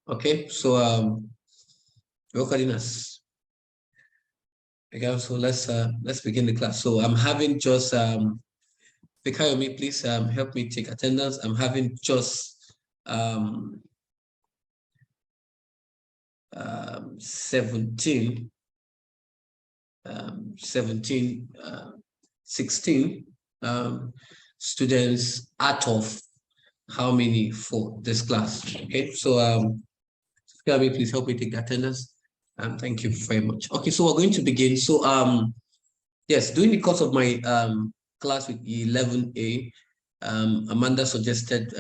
Okay, so recording us. Okay, so let's begin the class. So I'm having just Fikayomi, please help me take attendance. I'm having just 17 16 students out of how many for this class. Okay, so Fikayomi, please help me take the attendance. Thank you very much. Okay, so we're going to begin. So yes, during the course of my class with 11A, Amanda suggested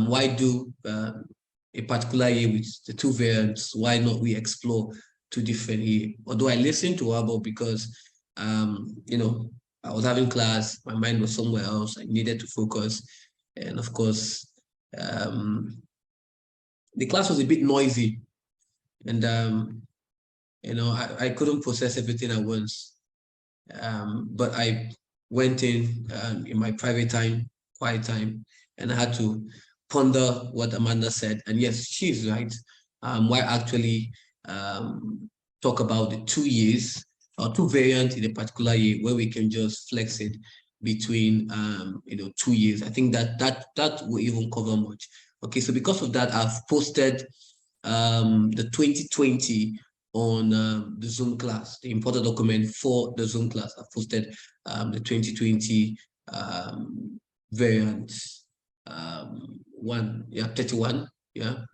why do a particular year with the two variants? Why not we explore two different years? Although I listened to her, but because I was having class, my mind was somewhere else. I needed to focus, and of course, the class was a bit noisy, and I couldn't process everything at once. But I went in my private time, quiet time, and I had to ponder what Amanda said. And yes, she's right. Why actually talk about the 2 years or two variants in a particular year where we can just flex it between 2 years. I think that will even cover much. Okay, so because of that, I've posted the 2020 on the Zoom class, the important document for the Zoom class. I've posted the 2020 variant 31. Yeah.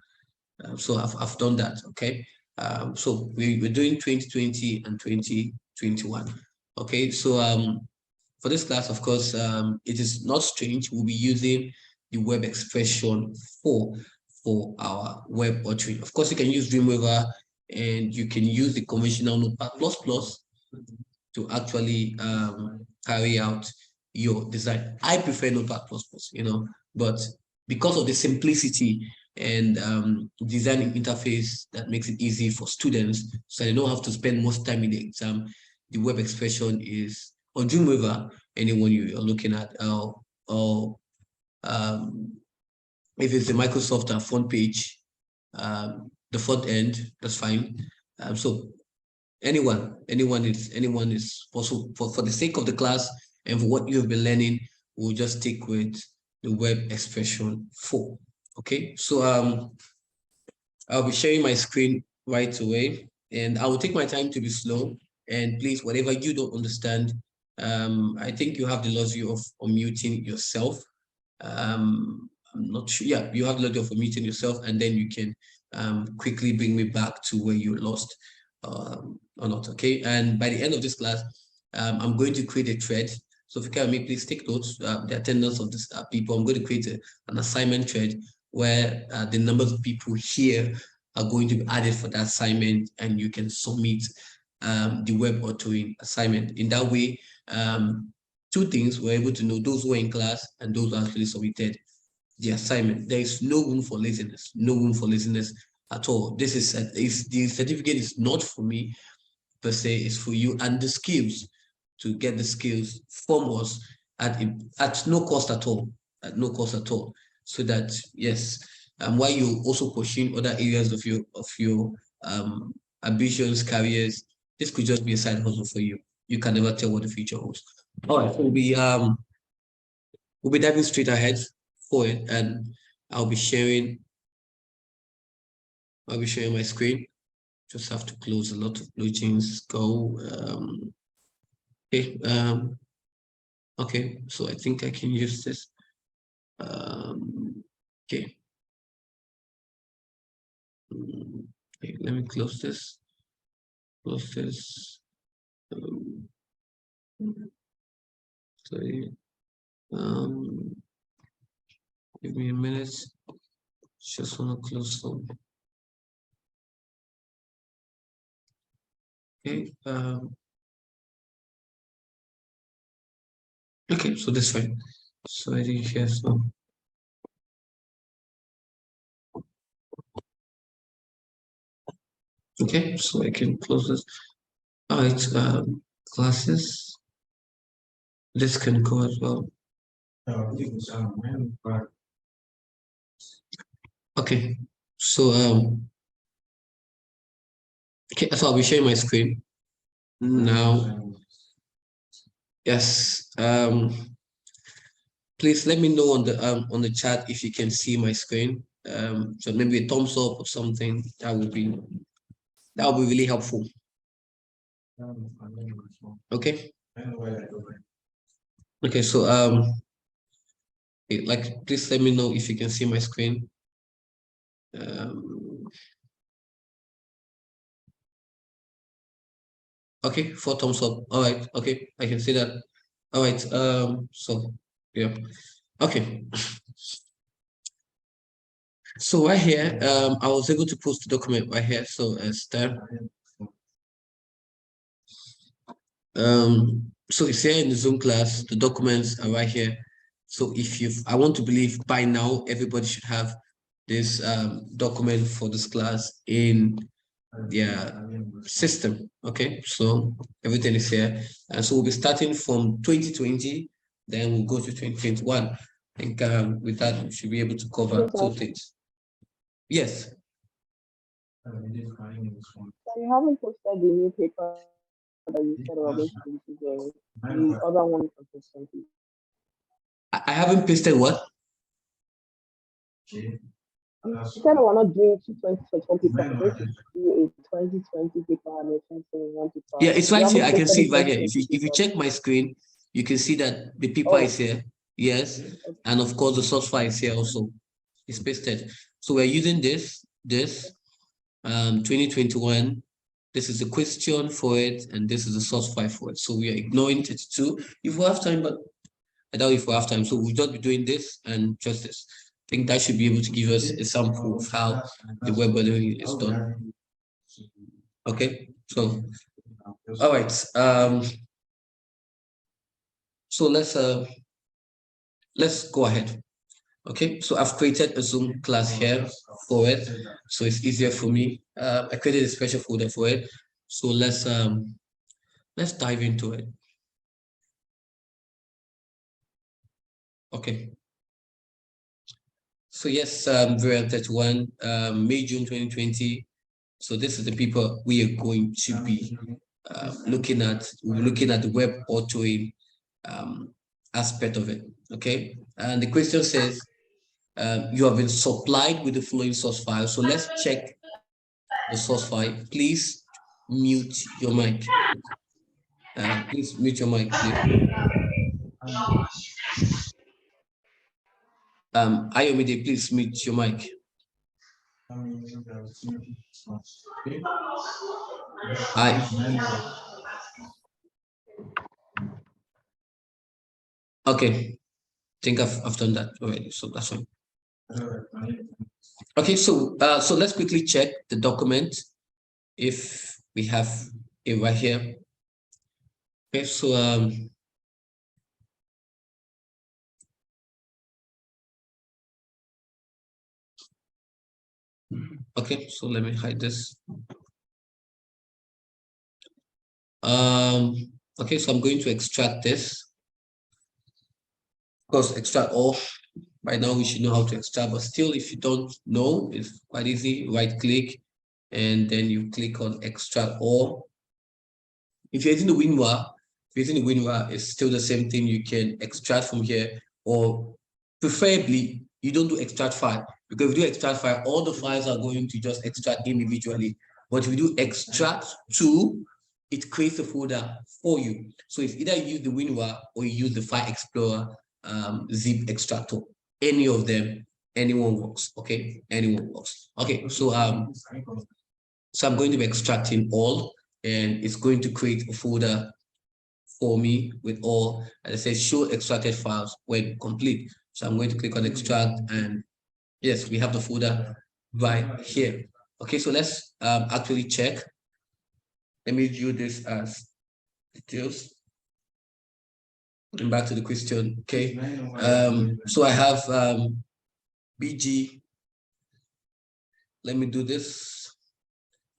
So I've done that. Okay. So we're doing 2020 and 2021. Okay. So for this class, of course, it is not strange. We'll be using the web expression for our web authoring. Of course, you can use Dreamweaver and you can use the conventional Notepad++ to actually carry out your design. I prefer Notepad++, but because of the simplicity and designing interface that makes it easy for students, so they don't have to spend most time in the exam, the web expression is on Dreamweaver, anyone you're looking at, or if it's the Microsoft front page, the front end, that's fine. So anyone is also for the sake of the class and for what you've been learning, we'll just stick with the web expression 4. Okay, so I'll be sharing my screen right away, and I will take my time to be slow. And please, whatever you don't understand, I think you have the luxury of unmuting yourself. I'm not sure. Yeah, you have the luxury of unmuting yourself, and then you can quickly bring me back to where you lost or not. Okay, and by the end of this class, I'm going to create a thread. So if you can, please take notes. The attendance of this people. I'm going to create an assignment thread where the numbers of people here are going to be added for that assignment, and you can submit the web authoring assignment. In that way, two things, we're able to know those who are in class and those who actually submitted the assignment. There is no room for laziness, no room for laziness at all. This is the certificate is not for me per se, it's for you, and the skills, to get the skills from us at no cost at all, so that yes, while you also pursue other areas of your ambitions, careers, this could just be a side hustle for you. You can never tell what the future holds. All right, so we'll be diving straight ahead for it, and I'll be sharing my screen. Just have to close a lot of blue jeans. Go. Okay. Okay. So I think I can use this. Okay. Okay. Let me close this. Close this. Sorry. Give me a minute. Just want to close some. Okay. Okay, so that's fine. So I think here, so okay, so I can close this. All right, classes. This can go as well. Okay, Okay. So okay, so I'll be sharing my screen now. Yes. Please let me know on the chat if you can see my screen. So maybe a thumbs up or something. That would be really helpful. Okay. Okay. So like please let me know if you can see my screen. Okay, 4 thumbs up. All right. Okay, I can see that. All right. So yeah. Okay. So right here, I was able to post the document right here. So step. So it's here in the Zoom class. The documents are right here. So I want to believe by now everybody should have this document for this class in their system. Okay, so everything is here, and so we'll be starting from 2020, then we'll go to 2021. I think with that we should be able to cover two things. Yes. So you haven't posted the new paper that you said we're going to do today. The other one from 2020. I haven't pasted what? You said we're not doing two 2021 paper. We're going to do a 2020 paper and a 2021 paper. Yeah, it's You right here. haven't I can posted the see it right here. 2020 If you paper. check my screen, you can see that the paper Oh, is here. Yes, okay. and of course the source file is here also. It's pasted. So we're using this 2021. This is the question for it, and this is the source file for it. So we are ignoring 32 if we have time, but I doubt if we have time. So we'll just be doing this and just this. I think that should be able to give us a sample of how the web modeling is done. Okay, so all right. So let's go ahead. Okay, so I've created a Zoom class here for it, so it's easier for me. I created a special folder for it. So let's dive into it. Okay. So yes, variant 31, May, June 2020. So this is the people we are going to be looking at. We're looking at the web authoring aspect of it. Okay, and the question says you have been supplied with the following source file. So let's check the source file. Please mute your mic. Please mute your mic, please. Ayomide, please mute your mic. Okay, I think I've done that already, so that's fine. Okay, so let's quickly check the document if we have it right here. Okay, so okay, so let me hide this. Okay, so I'm going to extract this. Of course, extract all. By now we should know how to extract, but still, if you don't know, it's quite easy. Right click, and then you click on extract all. If you're using the WinRAR, it's still the same thing. You can extract from here, or preferably you don't do extract file, because if you do extract file, all the files are going to just extract individually. But if you do extract to, it creates a folder for you. So it's either you use the WinRAR or you use the File Explorer zip extractor. Any of them, anyone works. Okay, anyone works. Okay, so I'm going to be extracting all, and it's going to create a folder for me with all, and it says show extracted files when complete. So I'm going to click on extract, and yes, we have the folder right here. Okay, so let's actually check. Let me view this as details. And back to the question. Okay, so I have BG. Let me do this.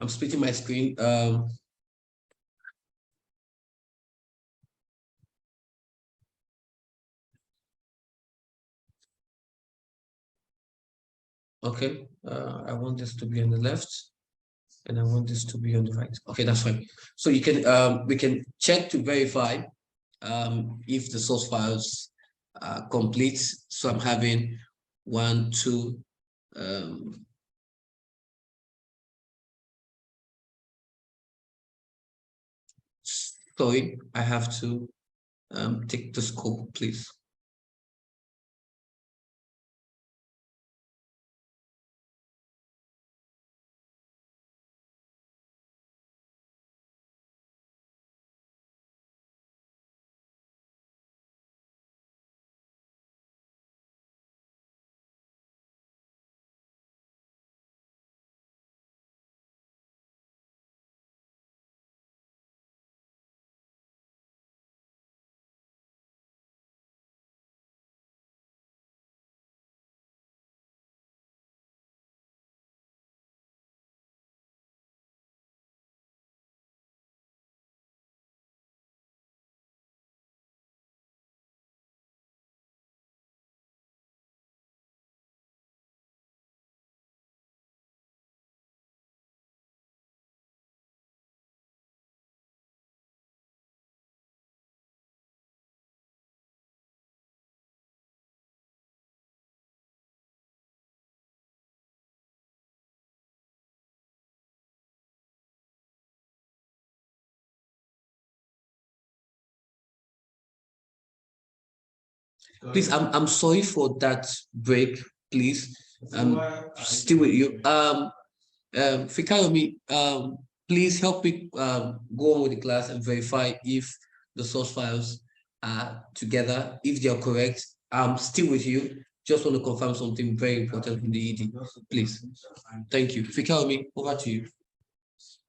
I'm splitting my screen. Okay, I want this to be on the left, and I want this to be on the right. Okay, that's fine. So you can we can check to verify if the source files are complete. So I'm having 1, 2. Sorry, I have to take the scope, please. Please, I'm sorry for that break, please. Still with you. Fikayomi, please help me go on with the class and verify if the source files are together, if they are correct. I'm still with you. Just want to confirm something very important in the ED, please. Thank you. Fikayomi, over to you.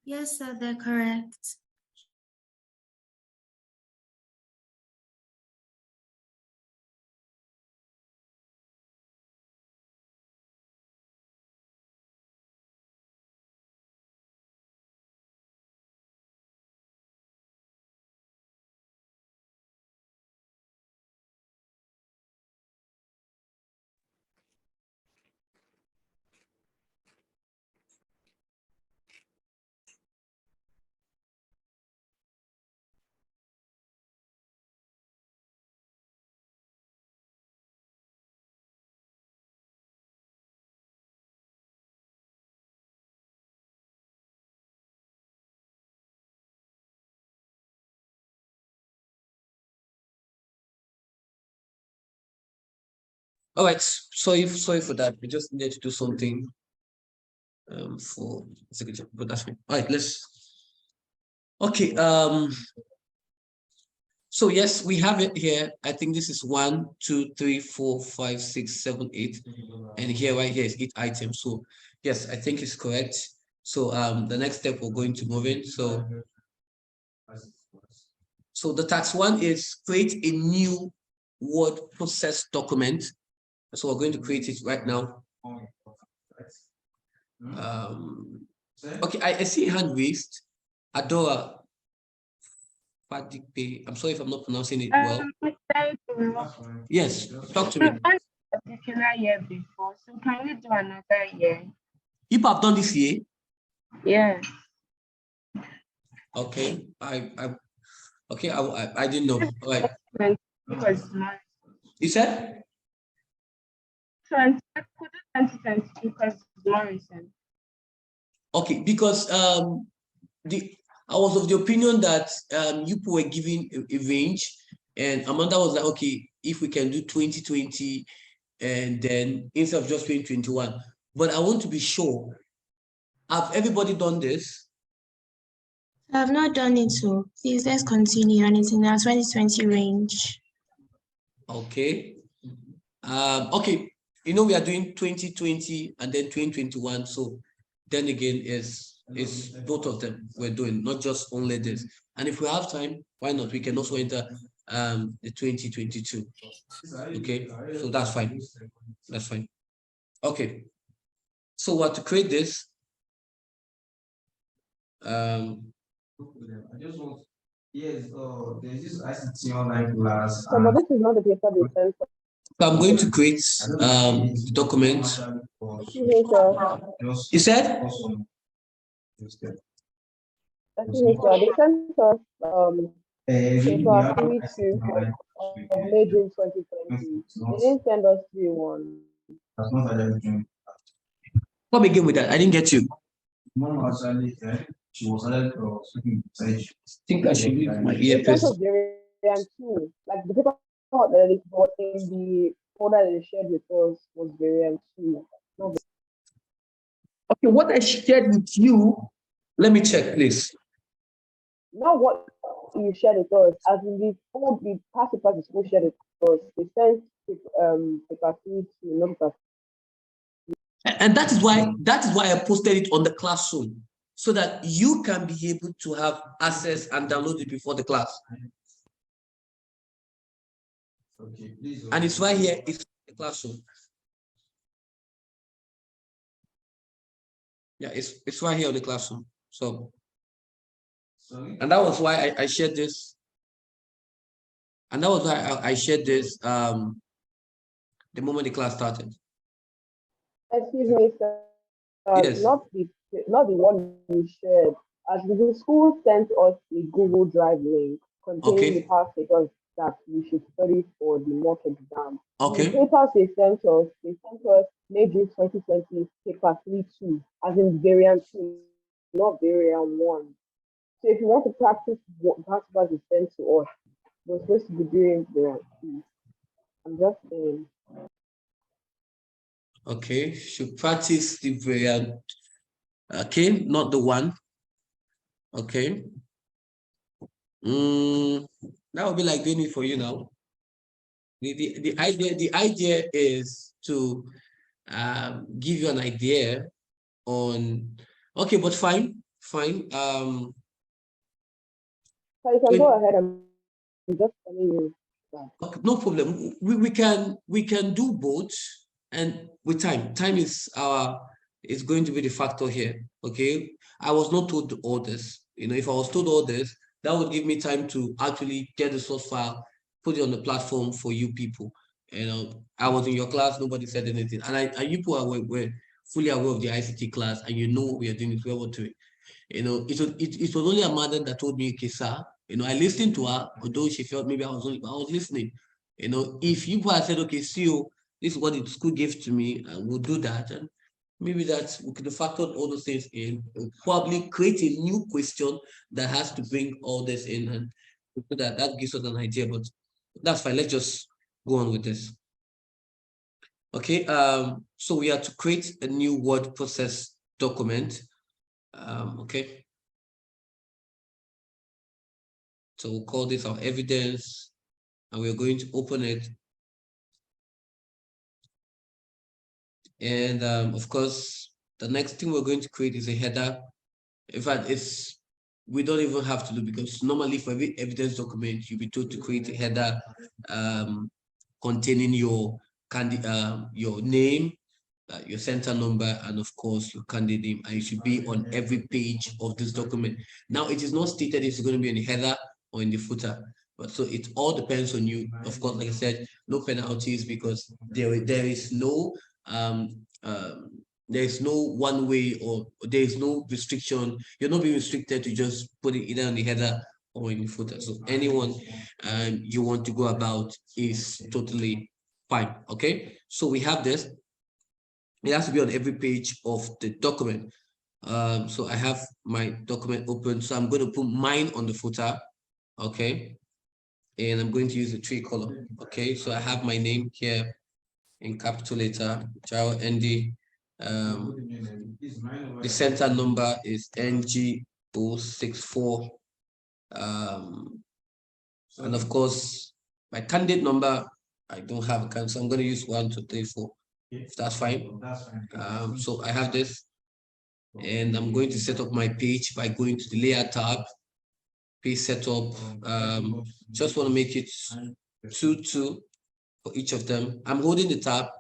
Yes, sir, they're correct. All right, sorry for that. We just needed to do something for executive, but that's fine. All right, let's. Okay. So yes, we have it here. I think this is 1, 2, 3, 4, 5, 6, 7, 8, and here right here is 8 items. So yes, I think it's correct. So the next step we're going to move in. So the task 1 is create a new word process document. So we're going to create it right now. Okay, I see a hand raised. Adora Fadipe. I'm sorry if I'm not pronouncing it well. Yes, talk to me. Particular year before, so can we do another year? If I've done this year. Yeah. Okay, okay, I didn't know. All right. Because You said? 2020 because it's more recent. Okay, because I was of the opinion that you were giving a range, and Amanda was like, okay, if we can do 2020, and then instead of just 2021. But I want to be sure. Have everybody done this? I have not done it, so please let's continue on it in our 2020 range. Okay. Okay, we are doing 2020 and then 2021. So then again, is both of them we're doing, not just only this. And if we have time, why not? We can also enter the 2022. Okay, so that's fine. That's fine. Okay. So what to create this? Yes, there's this ICT online class. So, but this is not the paper they sent. So I'm going to create the document. Excuse me, sir. You said? Excuse me, sir. They sent us paper 3-2 of May June 2020. They didn't send us 3-1. Come again with that. I didn't get you. Think I should use my They sent earpiece. us variant 2. Like the paper that is got in the folder they shared with us was variant 2. No, Okay, what I shared with you, let me check, please. not what you shared with us, as in the past papers the school shared with us. They sent paper 3 to number. And that is why I posted it on the classroom, so that you can be able to have access and download it before the class. Okay, please. And it's right here, it's the classroom. Yeah, it's right here on the classroom. So, and that was why I shared this. And that was why I shared this the moment the class started. Excuse me, sir. Yes. Not the one you shared. As the school sent us a Google Drive link containing the past papers that we should study for the mock exam. Okay. The papers they sent us May June 2020 paper 3-2, as in variant 2, not variant 1. So if you want to practice what past papers is sent to us, we're supposed to be doing variant 2. I'm just saying. Okay, should practice the variant. Okay, not the one. Okay. That would be like doing it for you now. The idea is to give you an idea on. Okay, but fine. So you can go ahead. I'm just telling you. No problem. We can do both, and with time is going to be the factor here. Okay, I was not told all this. If I was told all this, that would give me time to actually get the source file, put it on the platform for you people. I was in your class, nobody said anything, and you people were fully aware of the ICT class, and we are doing it. We are doing. It was only a mother that told me, okay, sir, I listened to her, although she felt maybe I was listening. If you had said, okay, CEO, this is what the school gave to me, and we'll do that, and maybe that we could have factored all those things in, probably create a new question that has to bring all this in, and that gives us an idea, but that's fine. Let's just go on with this. Okay, so we are to create a new word process document. Okay. So we'll call this our evidence, and we're going to open it. And of course, the next thing we're going to create is a header. In fact, we don't even have to do, because normally for every evidence document, you'll be told to create a header containing your name, your center number, and of course your candidate name, and it should be on every page of this document. Now, it is not stated if it's going to be in the header or in the footer, but so it all depends on you. Of course, like I said, no penalties, because there is no one way, or there is no restriction. You're not being restricted to just put it either on the header or in the footer. So anyone you want to go about is totally fine. Okay, so we have this. It has to be on every page of the document. So I have my document open. So I'm going to put mine on the footer. Okay. And I'm going to use the 3 column. Okay. So I have my name here in capital letter, Jao ND. The center number is NG064. And of course, my candidate number, I don't have a so I'm going to use 1, 2, 3, 4. If that's fine. So I have this, and I'm going to set up my page by going to the layer tab, page setup. Just want to make it 2 for each of them. I'm holding the tab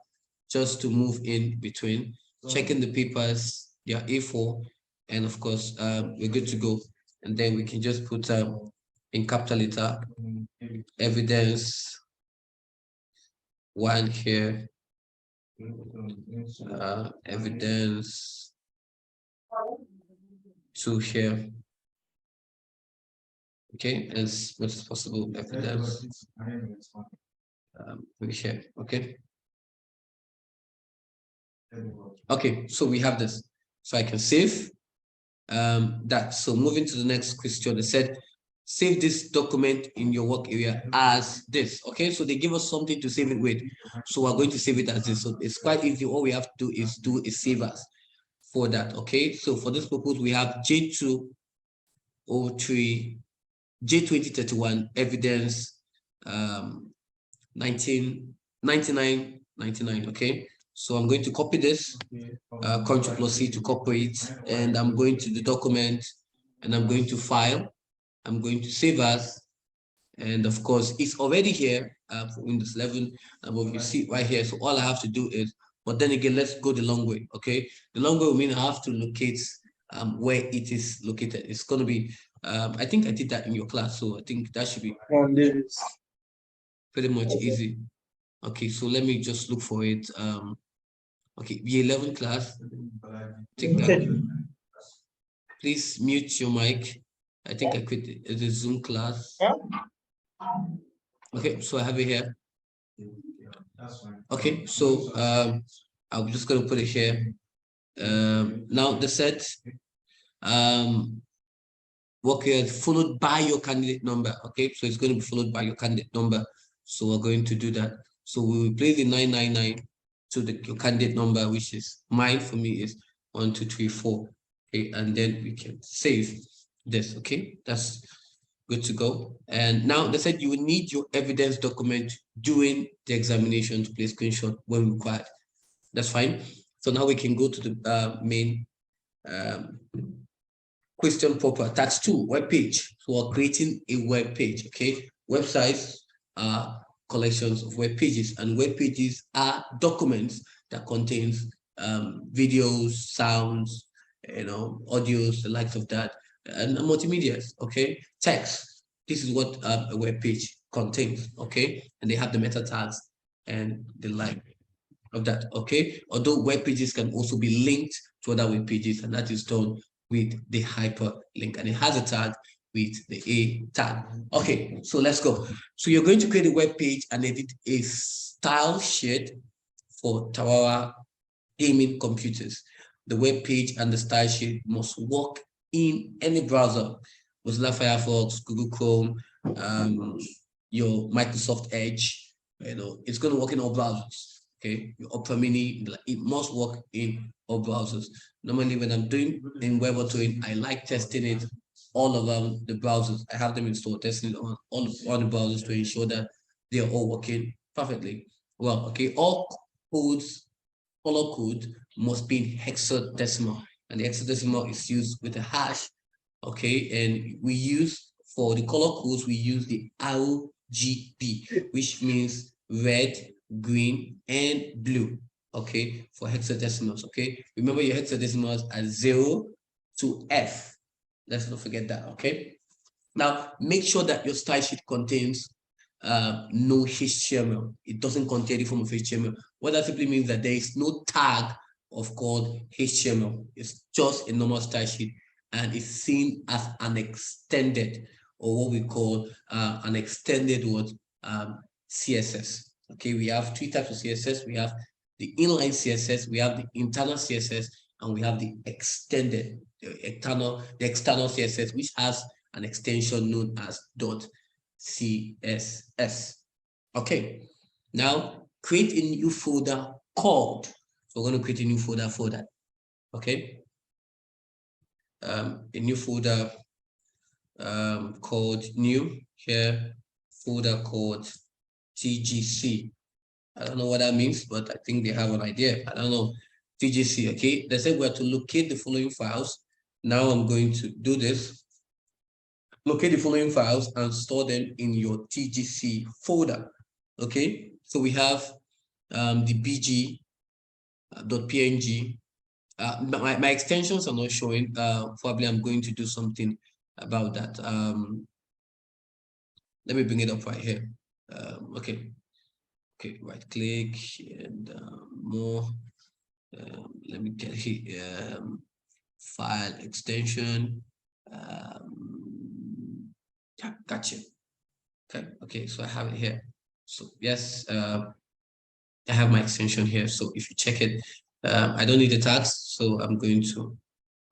just to move in between, checking the papers, they are A4, and of course, we're good to go. And then we can just put in capital letter evidence 1 here, evidence 2 here. Okay, as much as possible, evidence 3 here. Okay. Okay, so we have this. So I can save that. So moving to the next question, they said, save this document in your work area as this. Okay, so they give us something to save it with. So we're going to save it as this. So it's quite easy. All we have to do is do a save as for that. Okay, so for this purpose, we have J203, J2031 evidence 1999. Okay, so I'm going to copy this, Ctrl+C to copy it, and I'm going to the document, and I'm going to file, I'm going to save as, and of course it's already here for Windows 11. You see it right here. So all I have to do is, but then again, let's go the long way. Okay, the long way will mean I have to locate where it is located. It's going to be I think I did that in your class, so I think that should be pretty much easy. Okay, so let me just look for it. Okay, B11 class. Take that. Please mute your mic. I think I quit the Zoom class. Okay, so I have it here. Okay, so I'm just going to put it here. Now the set work here followed by your candidate number. Okay, so it's going to be followed by your candidate number. So we're going to do that. So we will place the 999 to your candidate number, which is mine for me is 1, 2, 3, 4. Okay, and then we can save this. Okay, that's good to go. And now they said you will need your evidence document during the examination to place screenshot when required. That's fine. So now we can go to the main question proper. Task 2, web page. So we're creating a web page. Okay, websites are collections of web pages, and web pages are documents that contains videos, sounds, audios, the likes of that, and multimedia. Okay, text. This is what a web page contains. Okay, and they have the meta tags and the like of that. Okay, although web pages can also be linked to other web pages, and that is done with the hyperlink, and it has a tag with the A tag. Okay, so let's go. So you're going to create a web page and edit a style sheet for Tawara gaming computers. The web page and the style sheet must work in any browser, Mozilla Firefox, Google Chrome, your Microsoft Edge. It's going to work in all browsers. Okay, your Opera Mini, it must work in all browsers. Normally, when I'm doing in web authoring, I like testing it all around the browsers. I have them installed, testing it on all the browsers to ensure that they are all working perfectly well. Okay, all codes, color code must be in hexadecimal, and the hexadecimal is used with a hash. Okay, and we use for the color codes, we use the RGB, which means red, green, and blue. Okay, for hexadecimals. Okay, remember your hexadecimals are 0 to F. Let's not forget that. Okay, now make sure that your style sheet contains no HTML. It doesn't contain any form of HTML. What that simply means that there is no tag of called HTML. It's just a normal style sheet, and it's seen as an extended, or what we call an extended word, CSS. Okay, we have 3 types of CSS. We have the inline CSS, we have the internal CSS, and we have the extended, the external CSS, which has an extension known as .css. Okay, now create a new folder called, so we're going to create a new folder for that. Okay, a new folder called new, here, folder called TGC. I don't know what that means, but I think they have an idea. I don't know. TGC, okay? They said we have to locate the following files. Now I'm going to do this. Locate the following files and store them in your TGC folder. Okay? So we have the bg.png. My extensions are not showing. Probably I'm going to do something about that. Let me bring it up right here. Okay. Okay, right click and more. Let me get here. File extension. Yeah, gotcha. Okay, so I have it here. So yes, I have my extension here. So if you check it, I don't need the tags, so I'm going to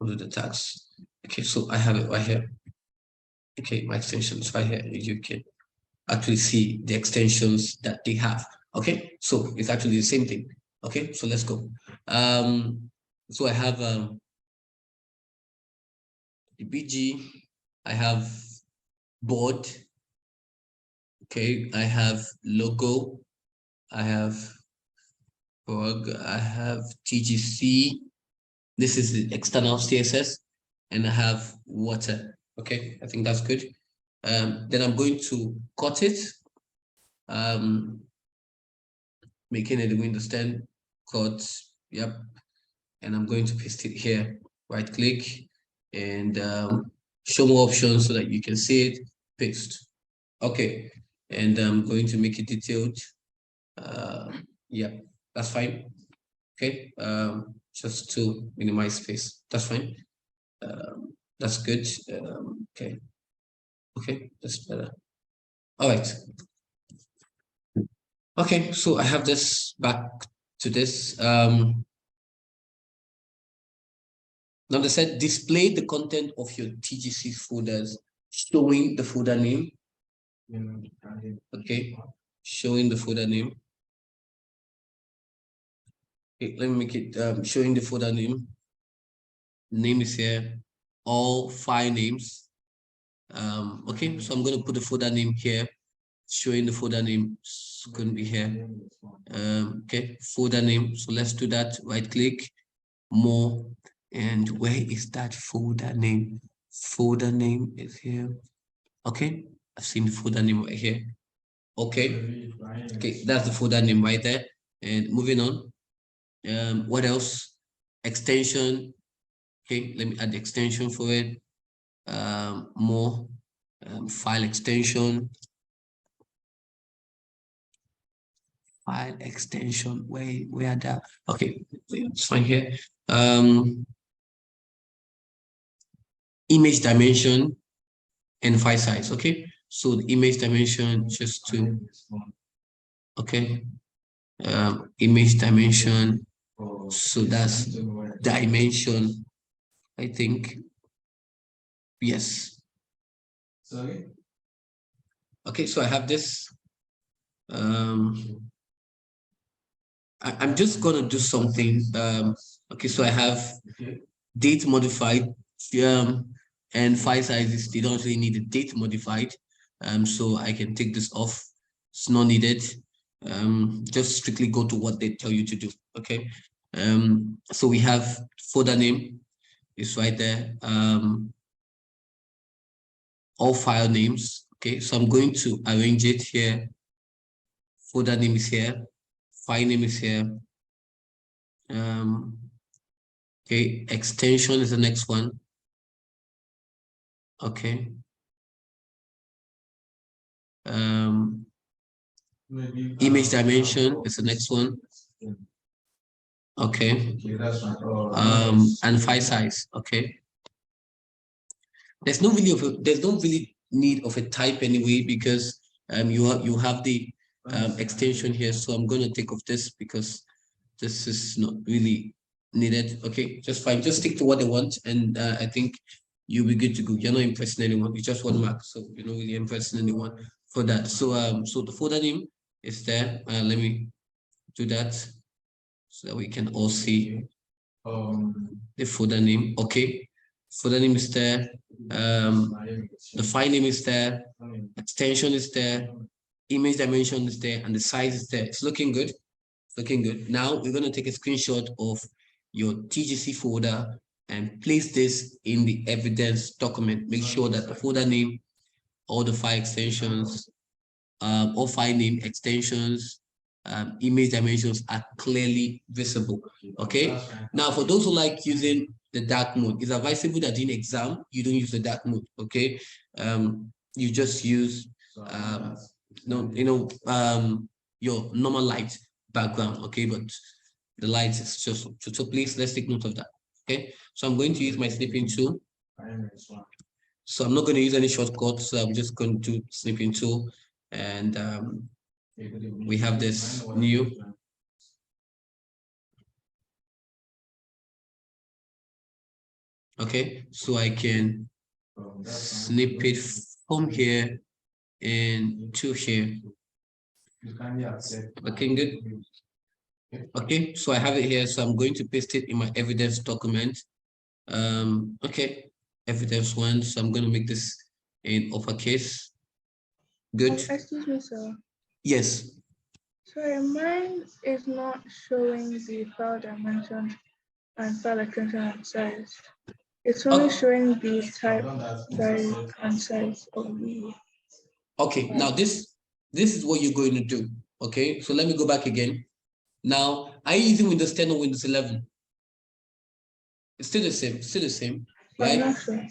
do the tags. Okay, so I have it right here. Okay, my extension is right here. You can actually see the extensions that they have. Okay, so it's actually the same thing. Okay, so let's go. So I have the BG, I have board. Okay, I have logo, I have org, I have TGC. This is the external CSS, and I have water. Okay, I think that's good. Then I'm going to cut it, making it the window stand, cut, yep. And I'm going to paste it here. Right click and show more options so that you can see it, paste. Okay, and I'm going to make it detailed. Yeah, that's fine. Okay, just to minimize space. That's fine. That's good. Okay, okay, that's better. All right. Okay, so I have this back to this. Now they said display the content of your TGC folders, showing the folder name. Okay, showing the folder name. Okay, let me make it showing the folder name. Name is here. All file names. Okay, so I'm going to put the folder name here. Showing the folder name is going to be here. Okay, folder name. So let's do that. Right click, more, and where is that folder name? Folder name is here. Okay, I've seen the folder name right here. Okay, okay, that's the folder name right there. And moving on. What else? Extension. Okay, let me add the extension for it. More file extension. File extension. Where that? Okay, it's fine here. Image dimension and file size. Okay, so the image dimension just to okay. Image dimension. So that's dimension. I think yes. Sorry. Okay, so I have this. I'm just gonna do something. Okay, so I have date modified, and file sizes. They don't really need the date modified, so I can take this off. It's not needed. Just strictly go to what they tell you to do. Okay. So we have folder name is right there. All file names. Okay, so I'm going to arrange it here. Folder name is here. File name is here. Okay, extension is the next one. Okay. Image dimension is the next one. Okay. And file size. Okay. There's no really need of a type anyway because you have the extension here. So I'm going to take off this because this is not really needed. Okay, just fine. Just stick to what they want, and I think you'll be good to go. You're not impressing anyone. You just want mark, so you're not really impressing anyone for that. So so the folder name is there. Let me do that so that we can all see the folder name. Okay, folder name is there. The file name is there. Extension is there. Image dimension is there, and the size is there. It's looking good. Looking good. Now we're going to take a screenshot of your TGC folder and place this in the evidence document. Make sure that the folder name, all the file extensions, all file name extensions, image dimensions are clearly visible. Okay. Now, for those who like using the dark mode, it's advisable that in exam you don't use the dark mode. Okay. You just use your normal light background, okay? But the light is just, so please, let's take note of that, okay? So I'm going to use my snipping tool. So I'm not going to use any shortcuts. So I'm just going to snipping tool, and we have this new. Okay, so I can snip it from here and to here. Okay, good. Okay, so I have it here. So I'm going to paste it in my evidence document. Okay, evidence one. So I'm going to make this in uppercase. Good. Excuse me, sir. Yes. Sorry, mine is not showing the file dimension and file extension and size. It's only showing the type, size, and size of the. Okay, now this is what you're going to do. Okay, so let me go back again. Now, are you using Windows 10 or Windows 11? It's still the same, right? I'm not sure.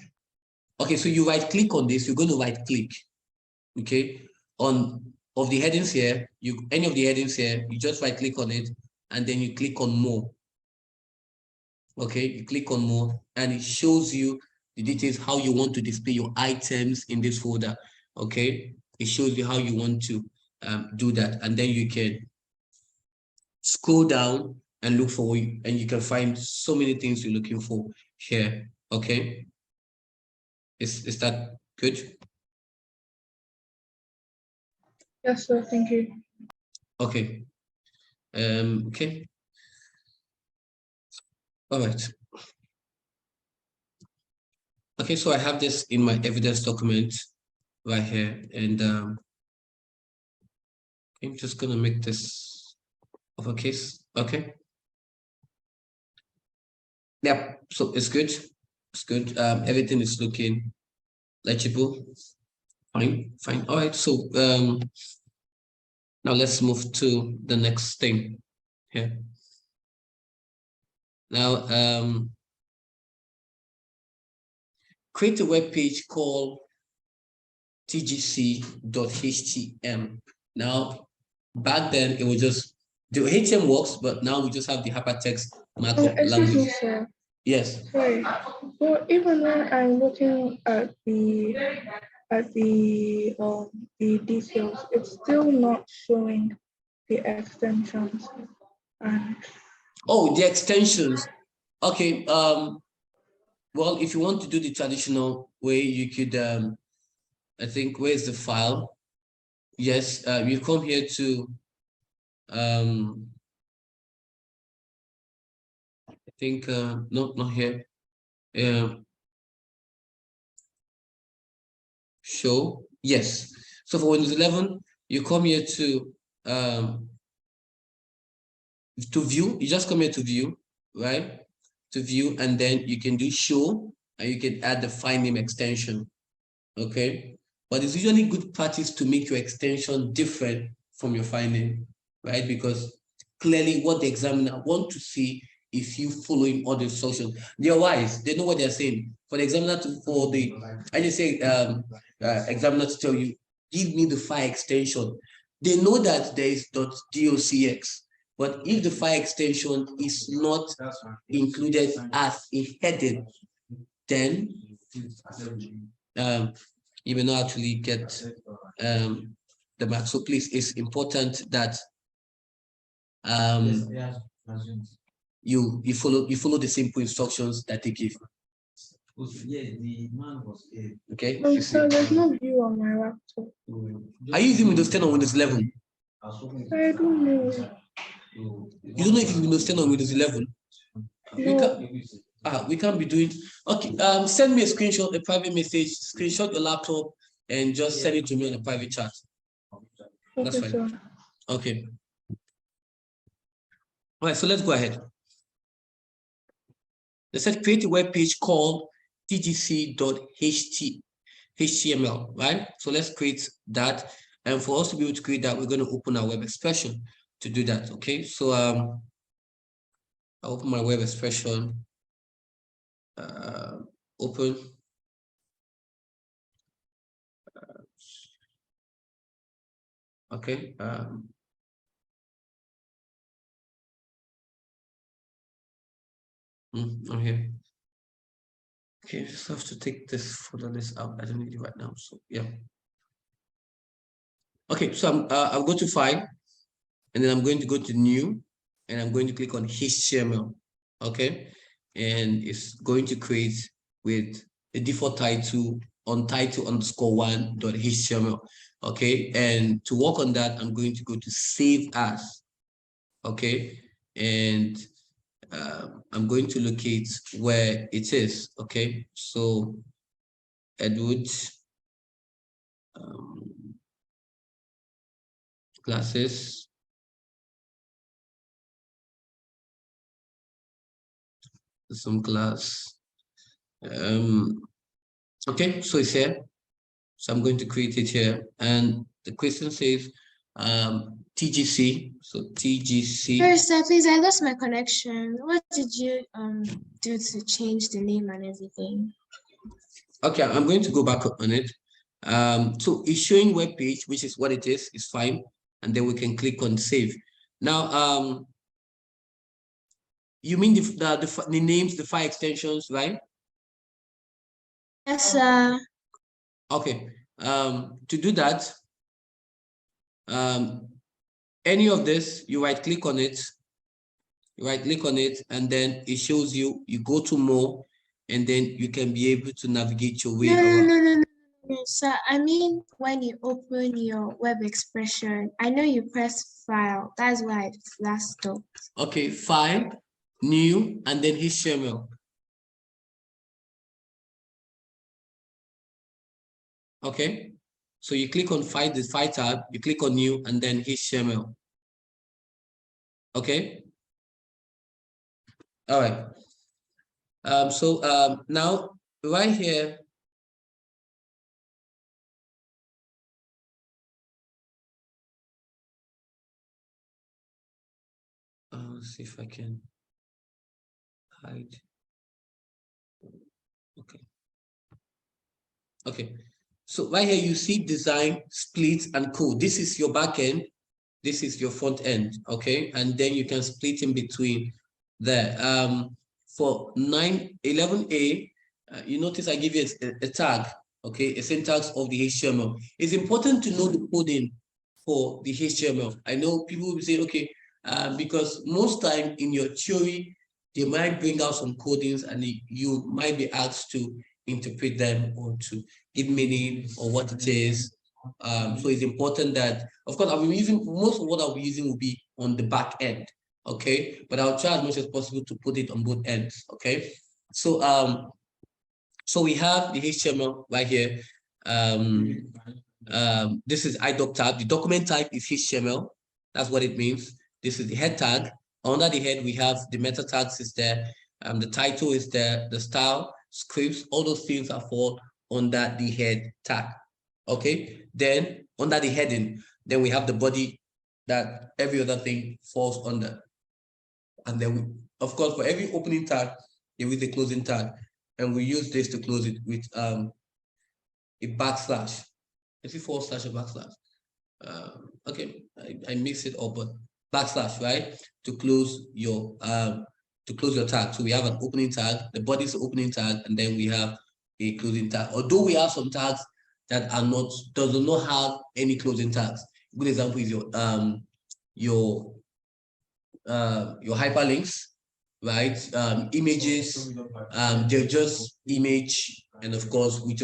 Okay, so you right click on this, you're going to right click, okay, on of the headings here, any of the headings here, you just right click on it, and then you click on more. Okay, you click on more, and it shows you the details, how you want to display your items in this folder. Okay, it shows you how you want to do that, and then you can scroll down and look for it, and you can find so many things you're looking for here. Okay, is that good? Yes, sir. Thank you. Okay. Okay. All right. Okay, so I have this in my evidence document right here, and I'm just gonna make this uppercase. Okay. Yeah. So it's good. It's good. Everything is looking legible. Fine. Fine. All right. So now let's move to the next thing here. Now create a web page called tgc.htm. Now, back then it was just the HTML works, but now we just have the hypertext markup Excuse me, language. sir. Yes. Sorry. But even when I'm looking at the details, it's still not showing the extensions and. Oh, the extensions. Okay. Well, if you want to do the traditional way, you could I think, where's the file? Yes, you come here to I think no, not here. Show. Yes. So for Windows 11, you come here to view. You just come here to view, right? To view, and then you can do show, and you can add the file name extension. Okay. But it's usually good practice to make your extension different from your file name, right? Because clearly what the examiner want to see is you following all the instructions. They're wise, they know what they're saying. For the examiner to, for the, I just say examiner to tell you, give me the file extension. They know that there is .docx, but if the file extension is not included as a heading, then you may not actually get the mark. So please, it's important that you follow the simple instructions that they give. Okay. So there's no view on my laptop. Are you using Windows 10 or Windows 11? I don't know. You don't know if it's Windows 10 or Windows 11? No. We can't be doing. Okay. Send me a screenshot, a private message. Screenshot your laptop and just send it to me in a private chat. That's Okay, fine. sir. Okay. All right. So let's go ahead. They said create a web page called tgc.html, right? So let's create that. And for us to be able to create that, we're going to open our web expression to do that. Okay. So I'll open my web expression. Open. Okay. I'm here. Okay, just have to take this folder list out. I don't need it right now. So yeah. Okay, so I'll go to file, and then I'm going to go to new, and I'm going to click on HTML. Okay, and it's going to create with the default title on title_1.html. Okay, and to work on that, I'm going to go to save as. Okay, and I'm going to locate where it is. Okay, so Edward classes, some class. Okay, so it's here. So I'm going to create it here. And the question says TGC. So TGC. Sorry, sir, please, I lost my connection. What did you do to change the name and everything? Okay, I'm going to go back on it. So it's showing web page, which is what it is. It's fine. And then we can click on save. Now, you mean the names, the file extensions, right? Yes, sir. Okay. To do that, any of this, you right click on it, and then it shows you, you go to more, and then you can be able to navigate your way around. No, sir. I mean, when you open your web expression, I know you press file. That's why it last stopped. Okay, file, new, and then HTML. Okay, so you click on file, the file tab, you click on new, and then HTML. Okay. All right. So now right here, let's see if I can hide. Okay. Okay. So right here, you see design, split, and code. This is your back end. This is your front end. Okay. And then you can split in between there. For 11A, you notice I give you a tag. Okay. A syntax of the HTML. It's important to know the coding for the HTML. I know people will say, okay, because most time in your theory, they might bring out some codings and you might be asked to interpret them or to give meaning or what it is. So it's important that, of course, I'll be using, most of what I'll be using will be on the back end, okay? But I'll try as much as possible to put it on both ends, okay? So so we have the HTML right here. This is idoc tag. The document type is HTML. That's what it means. This is the head tag. Under the head, we have the meta tags is there. The title is there. The style, scripts, all those things are fall under the head tag. Okay. Then under the heading, then we have the body that every other thing falls under. And then, we, of course, for every opening tag, there is a closing tag. And we use this to close it with a backslash. Is it / or backslash? Okay, I mix it up, but backslash, right? To close your tag. So we have an opening tag, the body is the opening tag, and then we have a closing tag. Although we have some tags that are not, does not have any closing tags. A good example is your hyperlinks, right? Images, they're just image, and of course it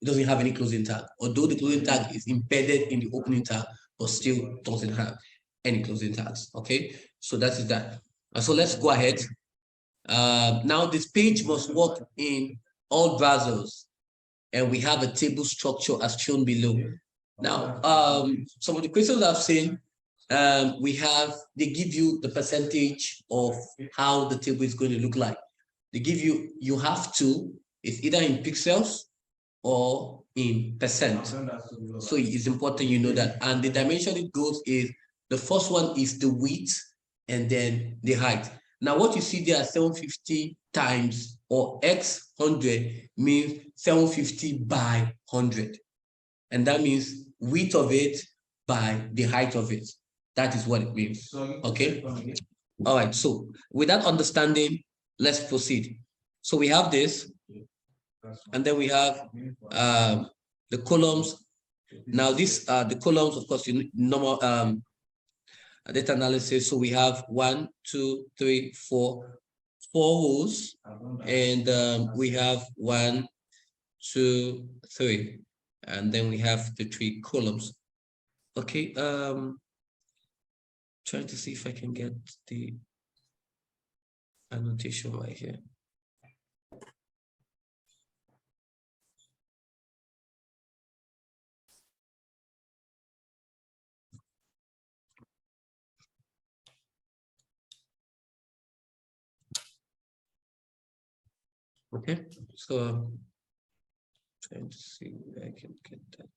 doesn't have any closing tag. Although the closing tag is embedded in the opening tag, but still doesn't have any closing tags. Okay, so that is that. So let's go ahead. Now this page must work in all browsers, and we have a table structure as shown below. Now, some of the questions I've seen, they give you the percentage of how the table is going to look like. They give you, it's either in pixels or in percent. So it's important you know that. And the dimension it goes is, the first one is the width and then the height. Now what you see there, 750 times or x 100 means 750 by 100. And that means width of it by the height of it. That is what it means. Okay. All right. So with that understanding, let's proceed. So we have this, and then we have the columns. Now these are the columns, of course, in normal data analysis. So we have 1, 2, 3, 4 rows, and we have 1, 2, 3, and then we have the 3 columns. Okay, trying to see if I can get the annotation right here. Okay, so trying to see where I can get that.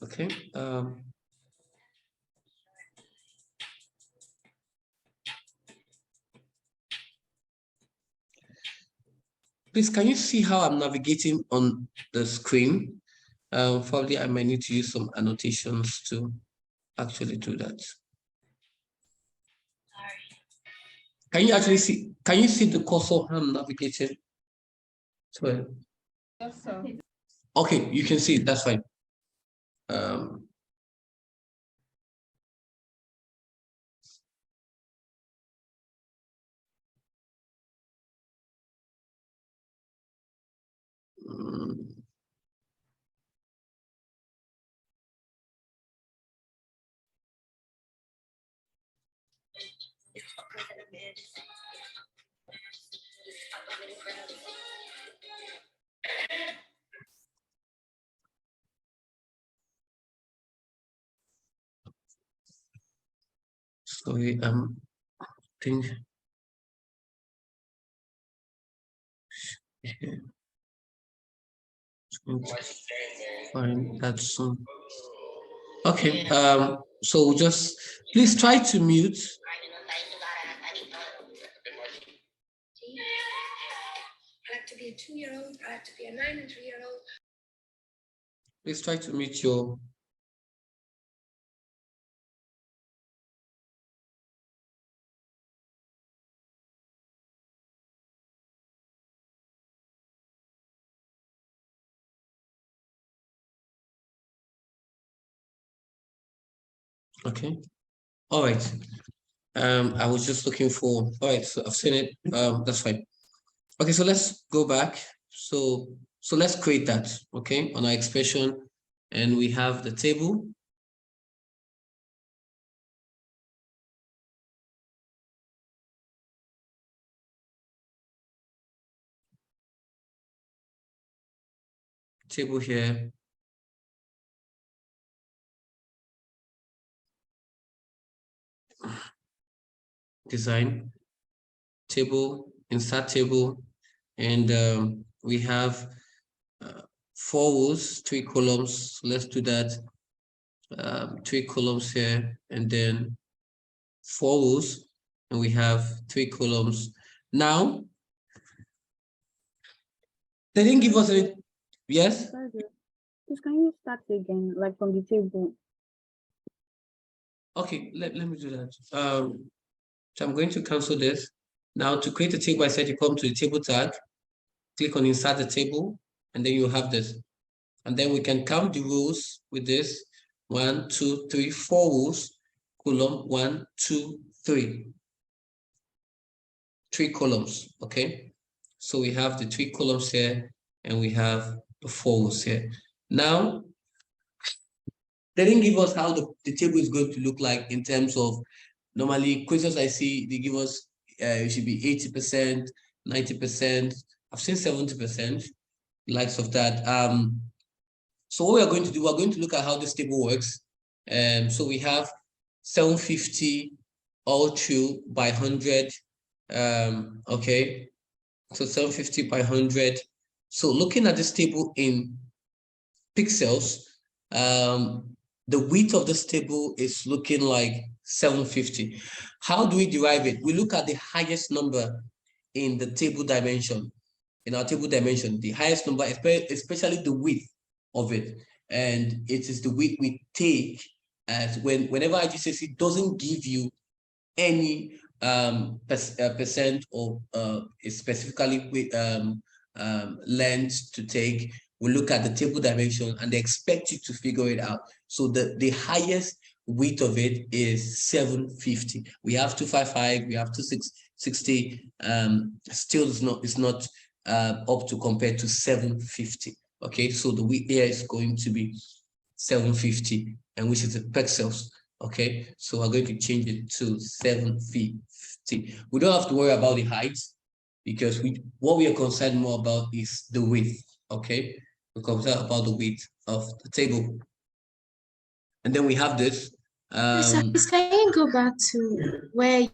Okay, please, can you see how I'm navigating on the screen? Probably I might need to use some annotations to actually do that. Can you actually see? Can you see the cursor I'm navigating? Sorry. Yes, sir. Okay, you can see it. That's fine. Mm, sorry, think find that soon. Okay, so just please try to mute. I like to be a 2-year-old. I like to be a 9 and 3-year-old. Please try to mute your. Okay. All right. I was just looking for. All right. So I've seen it. That's fine. Okay. So let's go back. So let's create that. Okay. On our expression, and we have the table. Table here. Design table, insert table, and we have 4 rows, 3 columns. So let's do that. 3 columns here, and then 4 rows, and we have 3 columns. Now, they didn't give us any. Yes. Just can you start again, like from the table? Okay, let me do that. So I'm going to cancel this. Now to create a table, I said you come to the table tag, click on insert the table, and then you have this. And then we can count the rows with this. 1, 2, 3, 4 rows, column 1, 2, 3. 3 columns, okay? So we have the 3 columns here, and we have the 4 rows here. Now, they didn't give us how the table is going to look like in terms of, normally questions I see, they give us it should be 80%, 90%. I've seen 70%, likes of that. So what we are going to do, we're going to look at how this table works. So we have 750 all through by 100. Okay, so 750 by 100. So looking at this table in pixels, the width of this table is looking like 750. How do we derive it? We look at the highest number in the table dimension. in our table dimension, the highest number, especially the width of it. And it is the width we take as whenever IGCSE doesn't give you any percent or specifically with length to take, we look at the table dimension and they expect you to figure it out. So the highest width of it is 750. We have 255, we have 2660. Still it's not up to compare to 750. Okay, so the width here is going to be 750, and which is the pixels. Okay, so we're going to change it to 750. We don't have to worry about the height because what we are concerned more about is the width. Okay, we're concerned about the width of the table. And then we have this. Please, can you go back to where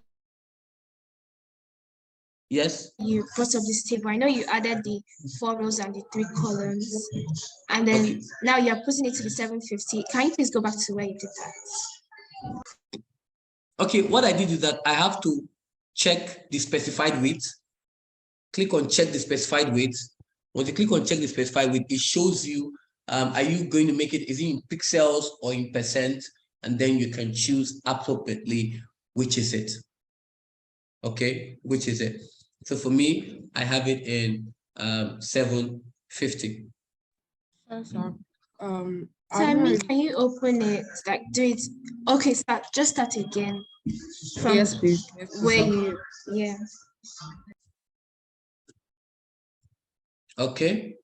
Yes. you brought up this table? I know you added the 4 rows and the 3 columns, and then Okay. now you're putting it to the 750. Can you please go back to where you did that? Okay, what I did is that I have to check the specified width. Click on check the specified width. Once you click on check the specified width, it shows you, are you going to make it, is it in pixels or in percent? And then you can choose appropriately, which is it. Okay, which is it. So for me, I have it in 750. Yes, So I don't really, can you open it, like do it? Okay, just start again from yes, please. Yes, where please. you, yeah. Okay,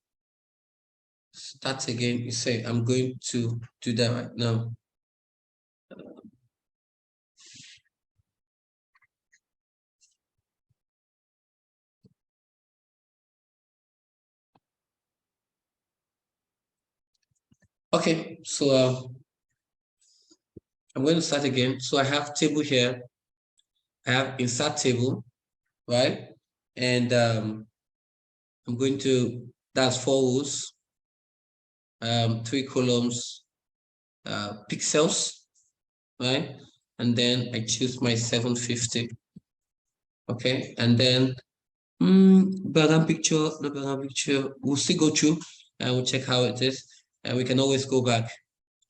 start again. You say, I'm going to do that right now. Okay, so I'm going to start again. So I have table here. I have insert table, right? And I'm going to, that's 4 rows, 3 columns, pixels, right? And then I choose my 750. Okay, and then background picture, no background picture. We'll still go through and we'll check how it is, and we can always go back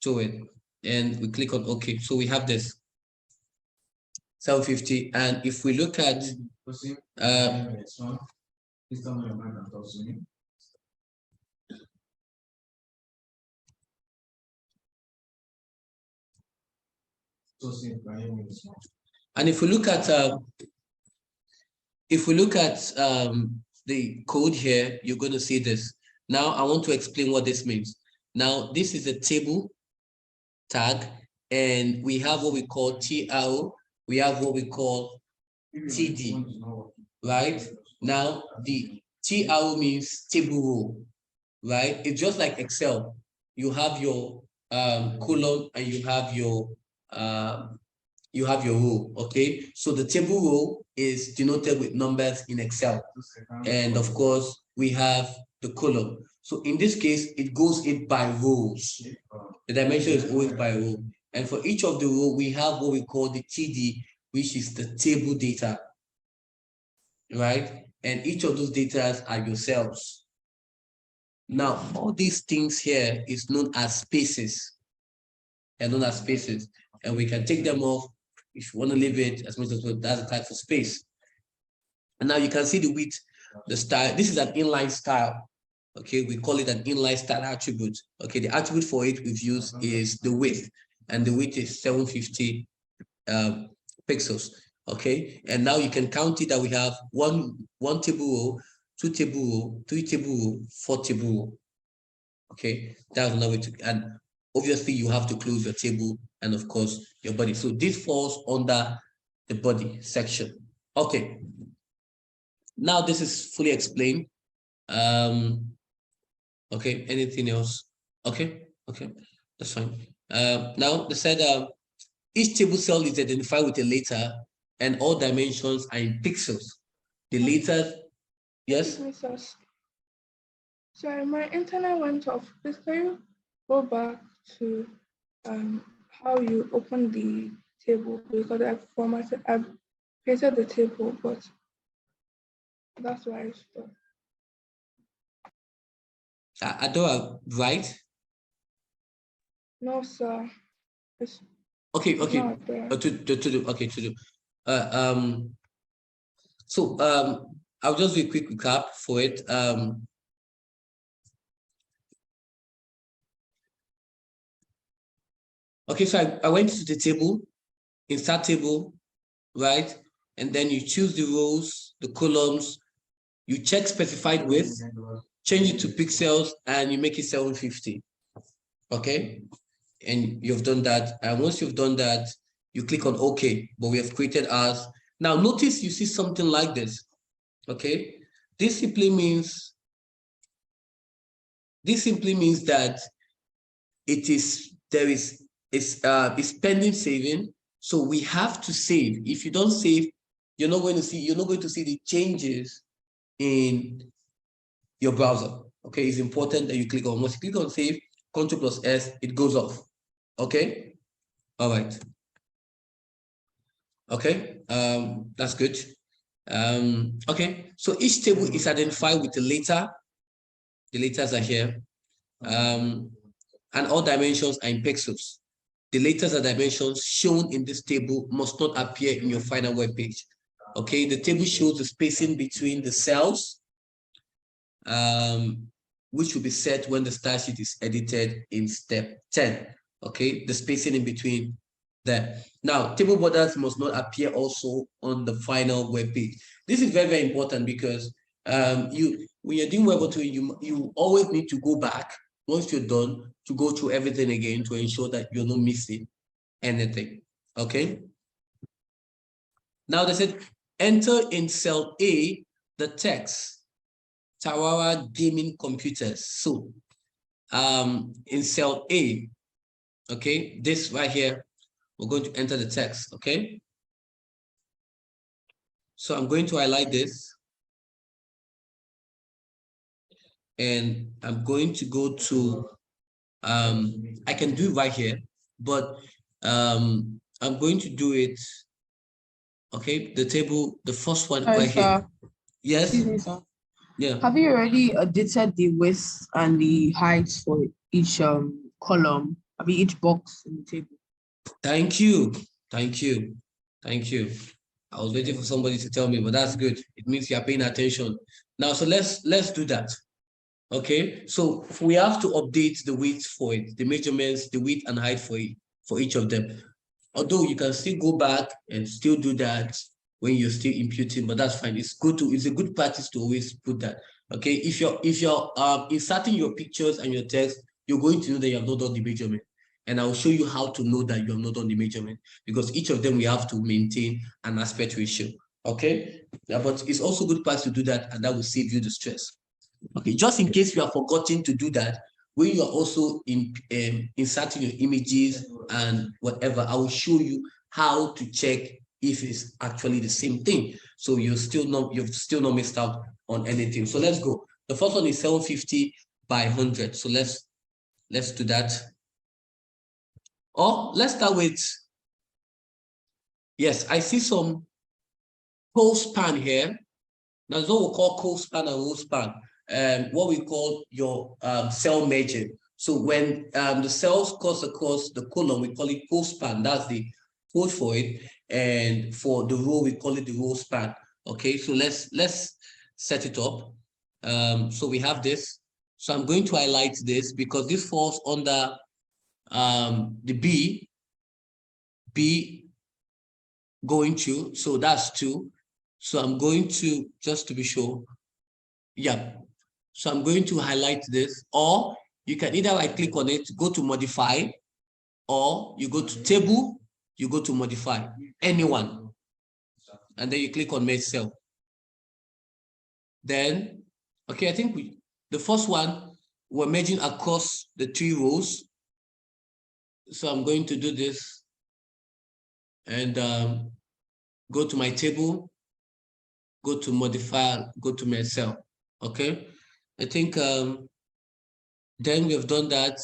to it. And we click on OK. So we have this 750, and if we look at and if we look at the code here, you're going to see this. Now I want to explain what this means. Now this is a table tag, and we have what we call TRO, we have what we call TD, right? Now the TRO means table row, right? It's just like Excel. You have your column and you have your row, okay? So the table row is denoted with numbers in Excel. And of course, we have the column. So in this case, it goes in by rows. The dimension is always by row. And for each of the row, we have what we call the TD, which is the table data, right? And each of those data are your cells. Now, all these things here is known as spaces. They're known as spaces. And we can take them off if you want to leave it as much as well. That's a type of space. And now you can see the width, the style. This is an inline style. Okay, we call it an inline style attribute. Okay, the attribute for it we've used is the width, and the width is 750 pixels. Okay, and now you can count it that we have one table row, 2 table row, 3 table row, 4 table row. Okay, that's another way to, and obviously you have to close your table and of course your body. So this falls under the body section. Okay, now this is fully explained. Okay, anything else? Okay, that's fine. Now they said each table cell is identified with a letter and all dimensions are in pixels. The letter, yes? Sorry, my internet went off. Please can you go back to how you open the table, because I've created the table, but that's why I stopped. Adora, right? No, sir. It's, Okay, it's okay. not there. Okay, to do. So I'll just do a quick recap for it. Okay, so I went to the table, insert table, right? And then you choose the rows, the columns, you check specified width, change it to pixels, and you make it 750. Okay, and you've done that. And once you've done that, you click on OK, but we have created ours. Now notice you see something like this. Okay, this simply means that it's pending saving. So we have to save. If you don't save, you're not going to see the changes in your browser. Okay, it's important that you click on. Once you click on save, Ctrl+S, it goes off. Okay, all right. Okay, that's good. Okay, so each table is identified with the letter. The letters are here. And all dimensions are in pixels. The letters and dimensions shown in this table must not appear in your final web page. Okay, the table shows the spacing between the cells, which will be set when the style sheet is edited in step 10. Okay, the spacing in between there. Now, table borders must not appear also on the final web page. This is very, very important because when you're doing web authoring, you always need to go back once you're done to go through everything again to ensure that you're not missing anything. Okay. Now they said enter in cell A the text Tawara gaming computers. So in cell A, okay, this right here, we're going to enter the text. Okay. So I'm going to highlight this. And I'm going to go to I can do it right here, but I'm going to do it. Okay, the table, the first one right here. Yes. Excuse me, sir. Yeah. Have you already edited the width and the height for each column? I mean, each box in the table. Thank you. Thank you. Thank you. I was waiting for somebody to tell me, but that's good. It means you're paying attention. Now, so let's do that. Okay, so we have to update the width for it, the measurements, the width and height for each of them. Although you can still go back and still do that when you're still imputing, but that's fine. It's a good practice to always put that. Okay, if you're inserting your pictures and your text, you're going to know that you have not done the measurement. And I'll show you how to know that you have not done the measurement because each of them we have to maintain an aspect ratio. Okay, yeah, but it's also good practice to do that, and that will save you the stress. Okay, just in case you are forgotten to do that, when you are also inserting your images and whatever, I will show you how to check if it's actually the same thing. So you've still not missed out on anything. So let's go. The first one is 750 by 100. So let's do that. Or let's start with, yes, I see some pole span here. That's what we call co-span and row span. What we call your cell merging. So when the cells cross across the column, we call it co-span. That's the code for it. And for the row, we call it the row span. Okay, so let's set it up. So we have this. So I'm going to highlight this because this falls under the B going to. So that's 2. So I'm going to, just to be sure, yeah. So I'm going to highlight this, or you can either right click on it, go to modify, or you go to table, you go to modify, anyone. And then you click on merge cell. Then, okay, I think the first one, we're merging across the 3 rows. So I'm going to do this and go to my table, go to modify, go to merge cell. Okay, I think then we've done that.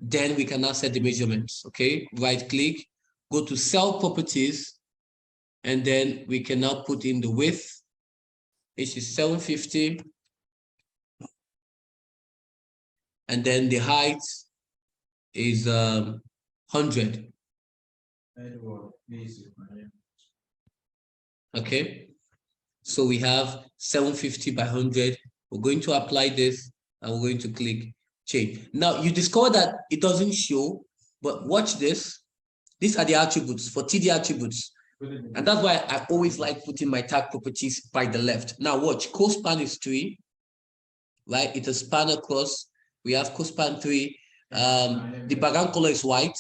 Then we can now set the measurements. Okay, right click, go to cell properties, and then we can now put in the width, which is 750 and then the height is 100. Okay, so we have 750 by 100. We're going to apply this and we're going to click change. Now you discover that it doesn't show, but watch this. These are the attributes for TD attributes. And that's why I always like putting my tag properties by the left. Now watch, co-span is 3, right? It's a span across. We have co-span 3. The background color is white.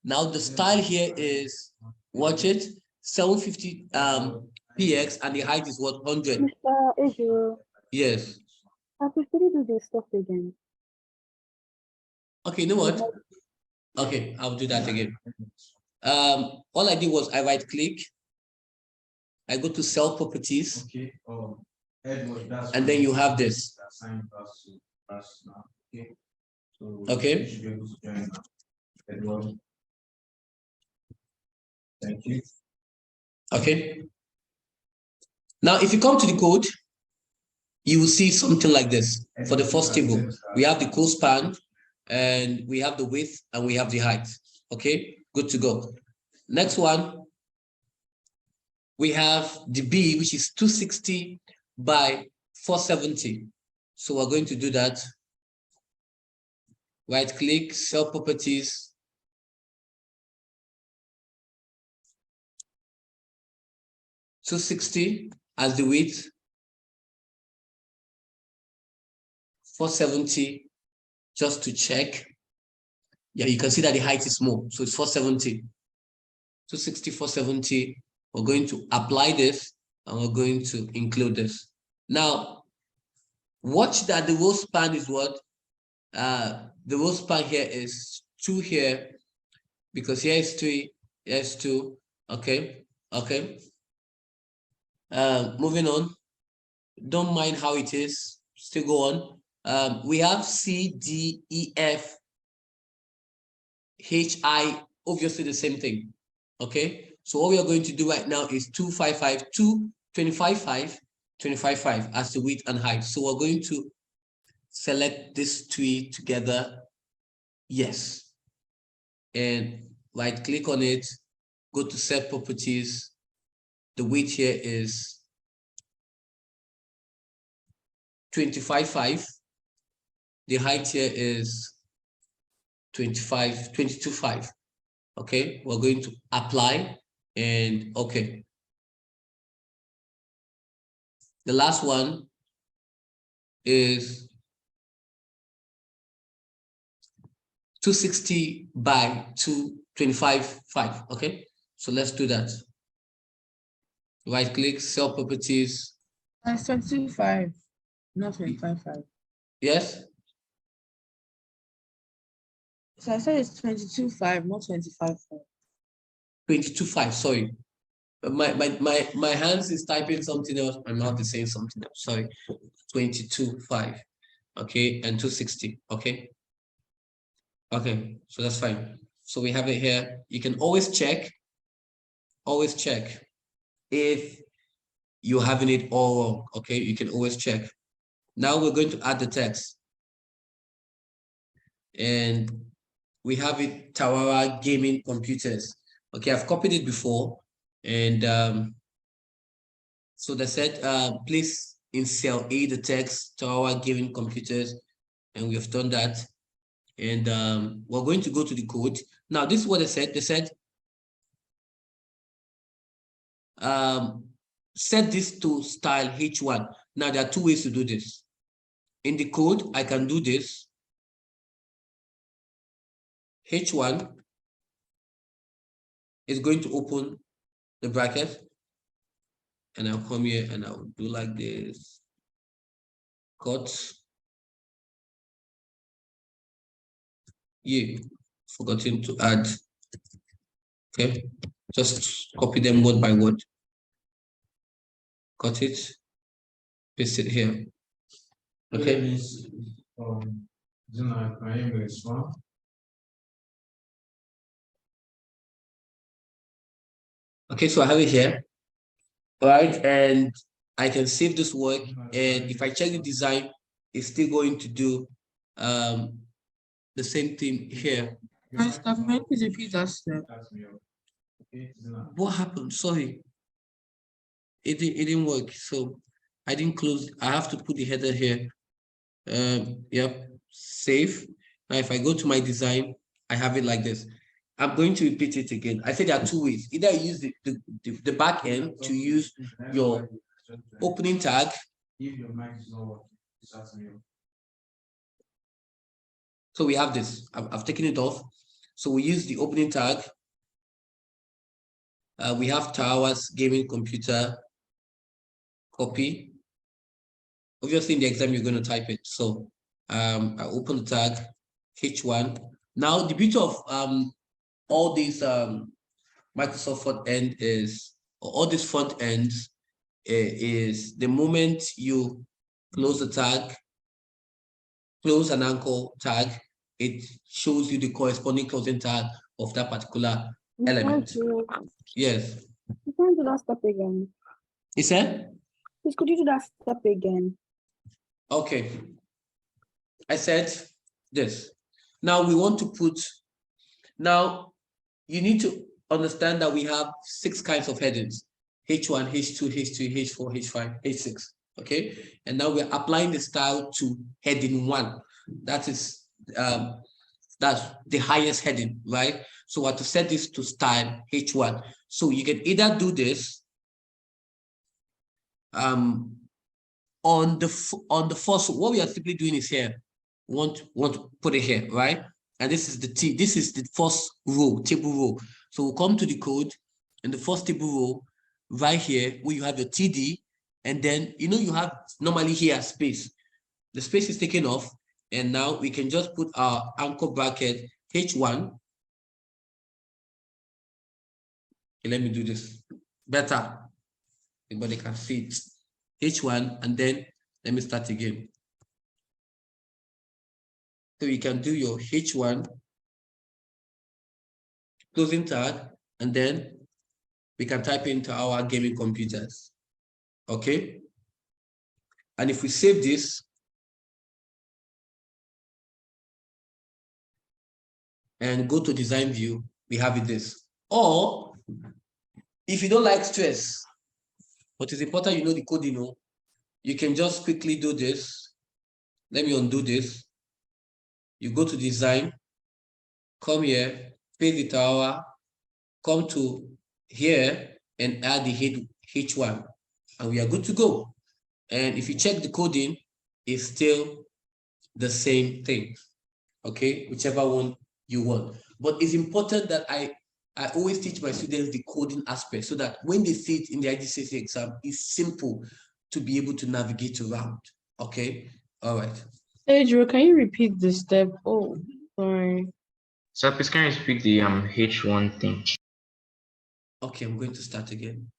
Now the style here is, watch it, 750 px, and the height is what, 100. Mr. Ejo, Yes. I prefer to do this stuff again. Okay, you know what? Okay, I'll do that again. All I did was I right click, I go to cell properties, Okay. and then you have this. Okay. Thank you. Okay. Now, if you come to the code, you will see something like this. For the first table, we have the co-span, and we have the width, and we have the height. Okay, good to go. Next one, we have the B, which is 260 by 470. So we're going to do that. Right click, cell properties. $260 as the width, 470 just to check. Yeah, you can see that the height is small, so it's 470. 260, 470. We're going to apply this and we're going to include this. Now, watch that the row span is what? The row span here is 2 here, because here is 3, here is 2. Okay, okay. Moving on. Don't mind how it is. Still go on. We have C, D, E, F, H, I, obviously the same thing. Okay, so what we are going to do right now is 255, 225, 25 as the width and height. So we're going to select these 3 together. Yes. And right click on it, go to set properties. The width here is 25.5. The height here is 22.5. Okay, we're going to apply and okay. The last one is 260 by 225.5. Okay, so let's do that. Right click, cell properties. It's 25, not 25.5. Yes. So I said it's 22.5, not 25.5. 22.5, sorry. My hands is typing something else, my mouth is saying something else. Sorry. 22.5. Okay, and 260. Okay. Okay, so that's fine. So we have it here. You can always check if you're having it all wrong. Okay, you can always check. Now we're going to add the text. And we have it, Tawara Gaming Computers. Okay, I've copied it before. And so they said, please in cell A the text, Tawara Gaming Computers. And we have done that. And we're going to go to the code. Now, this is what they said. They said, set this to style H1. Now, there are 2 ways to do this. In the code, I can do this. H1 is going to open the bracket. And I'll come here and I'll do like this. Cut. Yeah, forgotten to add. Okay, just copy them word by word. Cut it, paste it here. Okay. Okay, so I have it here. All right, and I can save this work. And if I check the design, it's still going to do the same thing here. Master, may you please repeat that step? What happened? Sorry, it didn't work. So I didn't close. I have to put the header here. Yep, save. Now if I go to my design, I have it like this. I'm going to repeat it again. I said there are two ways. Either you use the back end to use your opening tag. So we have this. I've taken it off. So we use the opening tag. We have Towers Gaming Computer copy. Obviously, in the exam, you're going to type it. So I open the tag H1. Now, the beauty of all these Microsoft front end is, or all these front ends is the moment you close the tag, close an anchor tag, it shows you the corresponding closing tag of that particular element. Yes. You can do that step again. Is that? Please, could you do that step again? Okay. I said this. Now we want to put, now you need to understand that we have 6 kinds of headings: H1, H2, H3, H4, H5, H6. Okay. And now we're applying the style to heading 1. That is, that's the highest heading, right? So we have to set this to style H1. So you can either do this on the first. What we are simply doing is here. Want to put it here, right? And this is the T. This is the first row, table row. So we'll come to the code, and the first table row, right here, where you have your TD, and then you have normally here space. The space is taken off, and now we can just put our anchor bracket H1. Okay, let me do this better. Everybody can see it. H1, and then let me start again. So you can do your H1 closing tag, and then we can type into our gaming computers. Okay. And if we save this and go to design view, we have it this. Or if you don't like stress, what is important, the code, you can just quickly do this. Let me undo this. You go to design, come here, paste the tower, come to here and add the H1, and we are good to go. And if you check the coding, it's still the same thing. Okay, whichever one you want. But it's important that I always teach my students the coding aspect, so that when they see it in the IGCSE exam, it's simple to be able to navigate around. Okay, all right. Hey, Drew, can you repeat the step? Oh, sorry. So please can you speak the H1 thing? Okay, I'm going to start again.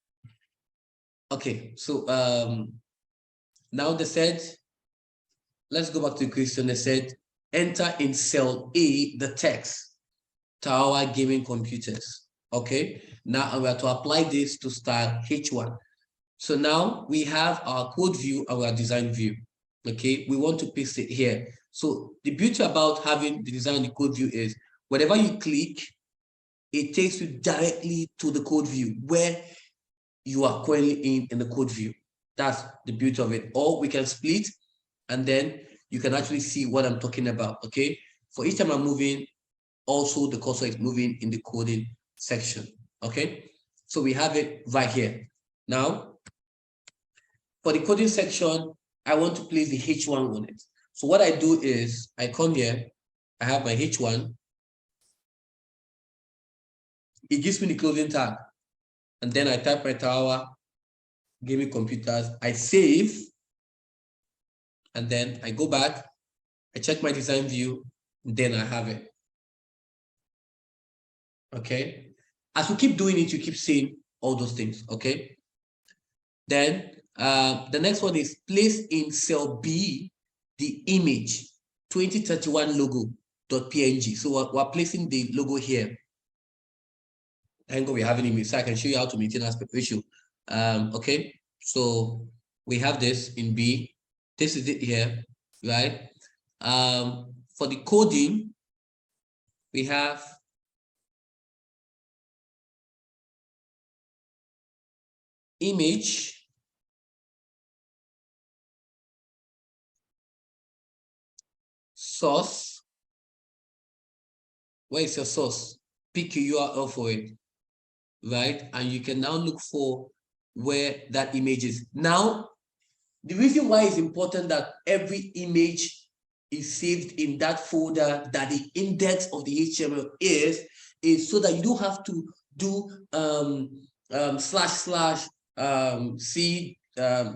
Okay, so now they said, let's go back to the question. They said, enter in cell A the text, Tower Gaming Computers. Okay, now we have to apply this to style H1. So now we have our code view and our design view. Okay, we want to paste it here. So the beauty about having the design and the code view is whenever you click, it takes you directly to the code view where you are currently in the code view. That's the beauty of it. Or we can split, and then you can actually see what I'm talking about. Okay, for each time I'm moving, also the cursor is moving in the coding section. Okay, so we have it right here. Now, for the coding section, I want to place the H1 on it. So what I do is I come here, I have my H1. It gives me the closing tag. And then I type my tower, gaming computers, I save, and then I go back, I check my design view, then I have it. Okay. As we keep doing it, you keep seeing all those things. Okay. Then the next one is place in cell B the image 2031 logo.png. So we're placing the logo here. Hang on, we have an image, so I can show you how to maintain aspect ratio. Okay, so we have this in B. This is it here, right? For the coding, we have image, source. Where is your source? Pick a URL for it, right? And you can now look for where that image is. Now, the reason why it's important that every image is saved in that folder that the index of the HTML is so that you don't have to do // dot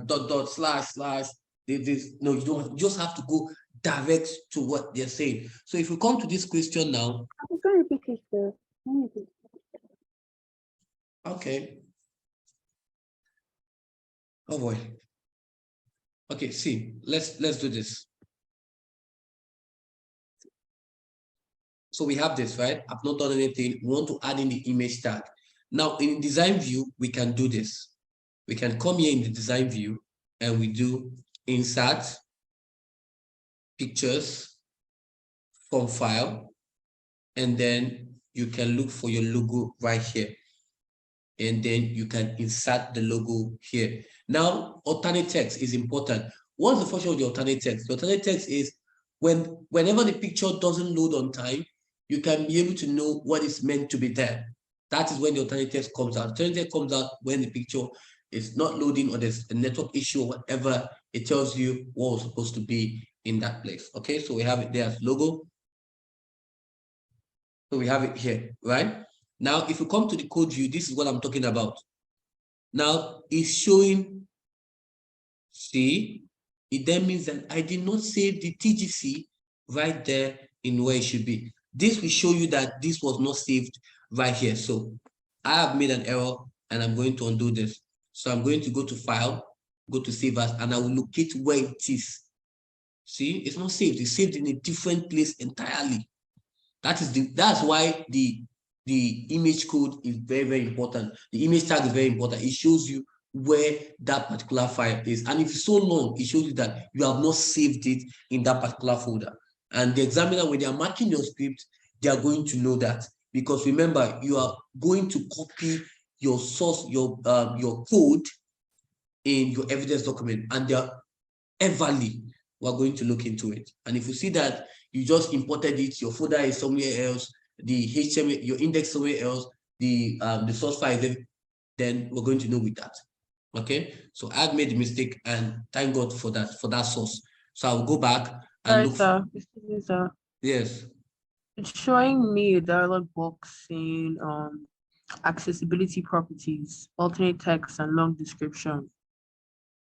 dot // this. No, you don't. You just have to go direct to what they're saying. So if we come to this question now, I'm going to repeat it, sir. Let me repeat. okay. Oh boy. Okay, see, let's do this. So we have this, right? I've not done anything. We want to add in the image tag. Now in design view, we can do this. We can come here in the design view and we do insert pictures from file, and then you can look for your logo right here. And then you can insert the logo here. Now, alternate text is important. What's the function of the alternate text? The alternate text is whenever the picture doesn't load on time, you can be able to know what is meant to be there. That is when the alternate text comes out. Alternate text comes out when the picture is not loading or there's a network issue or whatever. It tells you what was supposed to be in that place. Okay, so we have it there as logo. So we have it here, right? Now, if you come to the code view, this is what I'm talking about. Now, it's showing, see, it then means that I did not save the TGC right there in where it should be. This will show you that this was not saved right here. So I have made an error and I'm going to undo this. So I'm going to go to File, go to Save As, and I will locate where it is. See, it's not saved. It's saved in a different place entirely. That's why the image code is very, very important. The image tag is very important. It shows you where that particular file is. And if it's so long, it shows you that you have not saved it in that particular folder. And the examiner, when they are marking your script, they are going to know that. Because remember, you are going to copy your source, your code in your evidence document, and they are everly we're going to look into it. And if you see that you just imported it, your folder is somewhere else, the HTML, your index somewhere else, the source file, then we're going to know with that. Okay, so I had made a mistake, and thank God for that source. So I'll go back and look. Sir. Yes. It's showing me a dialog box saying accessibility properties, alternate text, and long description.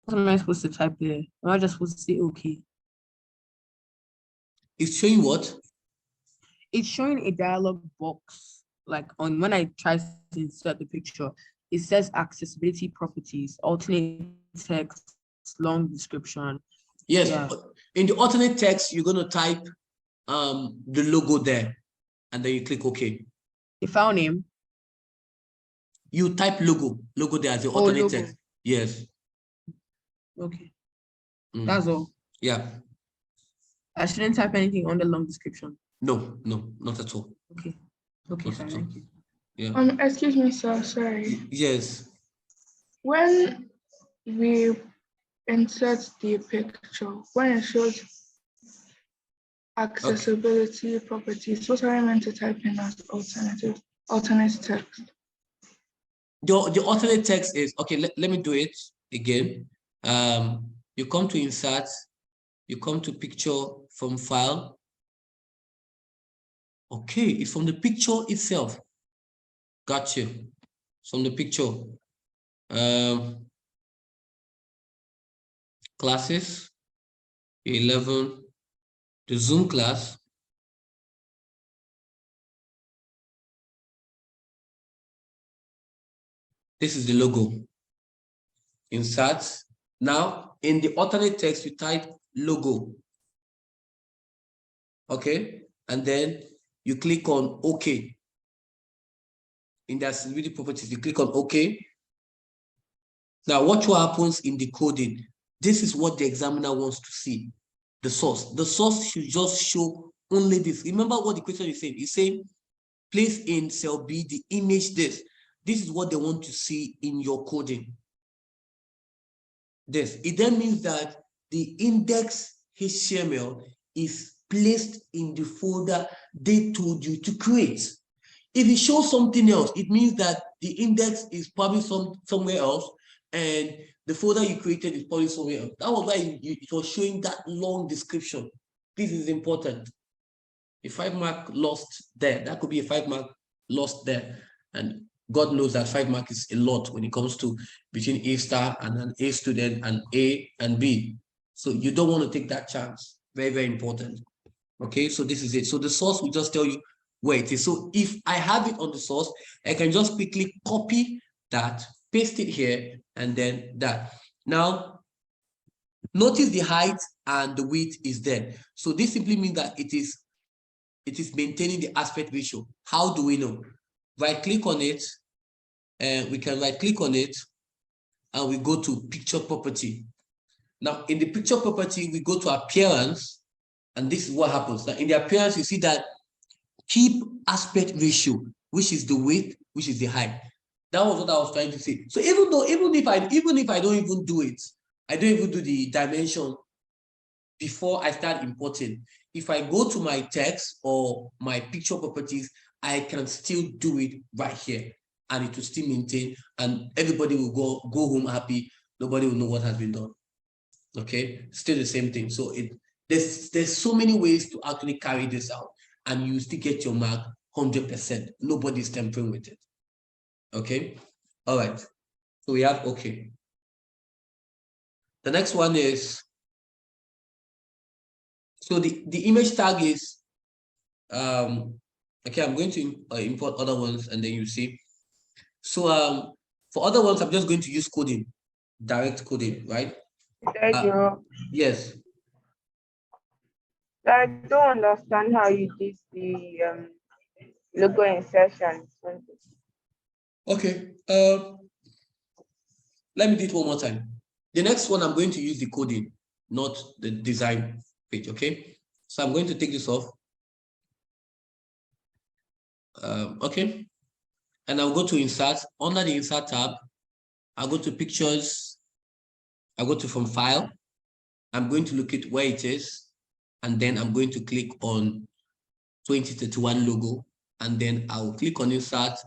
What am I supposed to type there? Am I just supposed to say okay? It's showing what? It's showing a dialog box. Like on when I try to insert the picture, it says accessibility properties, alternate text, long description. Yes, Yeah. in the alternate text, you're going to type the logo there, and then you click OK. The file name? You type logo there as the alternate logo. text. Yes. Okay. That's all. Yeah. I shouldn't type anything on the long description. No, not at all. Okay. Okay, fine, thank you. Yeah. Excuse me, sir, sorry. Yes. When we insert the picture, when it shows accessibility properties, what are I meant to type in as alternate text? The alternate text is, okay, let me do it again. You come to insert, you come to picture from file. Okay, it's from the picture itself. Gotcha. From the picture. Classes, 11, the Zoom class. This is the logo. Insert. Now, in the alternate text, you type logo. Okay, and then you click on OK. In the accessibility properties, you click on OK. Now, watch what happens in the coding. This is what the examiner wants to see. the source. The source should just show only this. Remember what the question is saying. It's saying place in cell B the image this. This is what they want to see in your coding. This. It then means that the index HTML is placed in the folder they told you to create. If it shows something else, it means that the index is probably somewhere else, and the folder you created is probably somewhere else. That was why it was showing that long description. This is important. A 5 mark lost there. That could be a 5 mark lost there. And God knows that 5 mark is a lot when it comes to between A star and an A student and A and B. So you don't want to take that chance. Very, very important. Okay, so this is it. So the source will just tell you where it is. So if I have it on the source, I can just quickly copy that, paste it here, and then that. Now, notice the height and the width is there. So this simply means that it is maintaining the aspect ratio. How do we know? Right click on it, and we can right click on it, and we go to picture property. Now, in the picture property, we go to appearance, and this is what happens. Now, in the appearance, you see that keep aspect ratio, which is the width, which is the height. That was what I was trying to say. So even if I don't even do it, I don't even do the dimension before I start importing. If I go to my text or my picture properties, I can still do it right here, and it will still maintain, and everybody will go home happy. Nobody will know what has been done. Okay, still the same thing. So there's so many ways to actually carry this out, and you still get your mark 100%. Nobody's tampering with it. Okay, all right. So we have okay. The next one is, so the image tag is okay. I'm going to import other ones, and then you see. So for other ones, I'm just going to use coding, direct coding, right? Yes. I don't understand how you did the logo insertion. Okay. Let me do it one more time. The next one, I'm going to use the coding, not the design page. Okay. So I'm going to take this off. Okay. And I'll go to insert. Under the insert tab, I'll go to pictures. I'll go to from file. I'm going to look at where it is. And then I'm going to click on 2031 logo. And then I'll click on insert.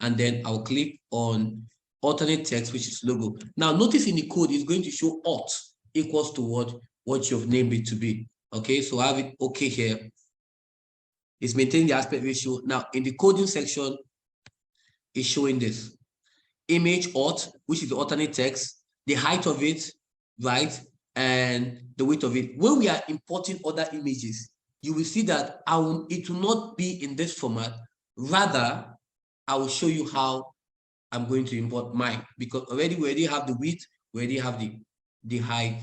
And then I'll click on alternate text, which is logo. Now, notice in the code, it's going to show alt equals to what you've named it to be. Okay, so I have it okay here. It's maintaining the aspect ratio. Now, in the coding section, it's showing this. Image alt, which is the alternate text, the height of it, right, and the width of it. When we are importing other images, you will see that it will not be in this format. Rather, I will show you how I'm going to import mine, because we already have the width, we already have the height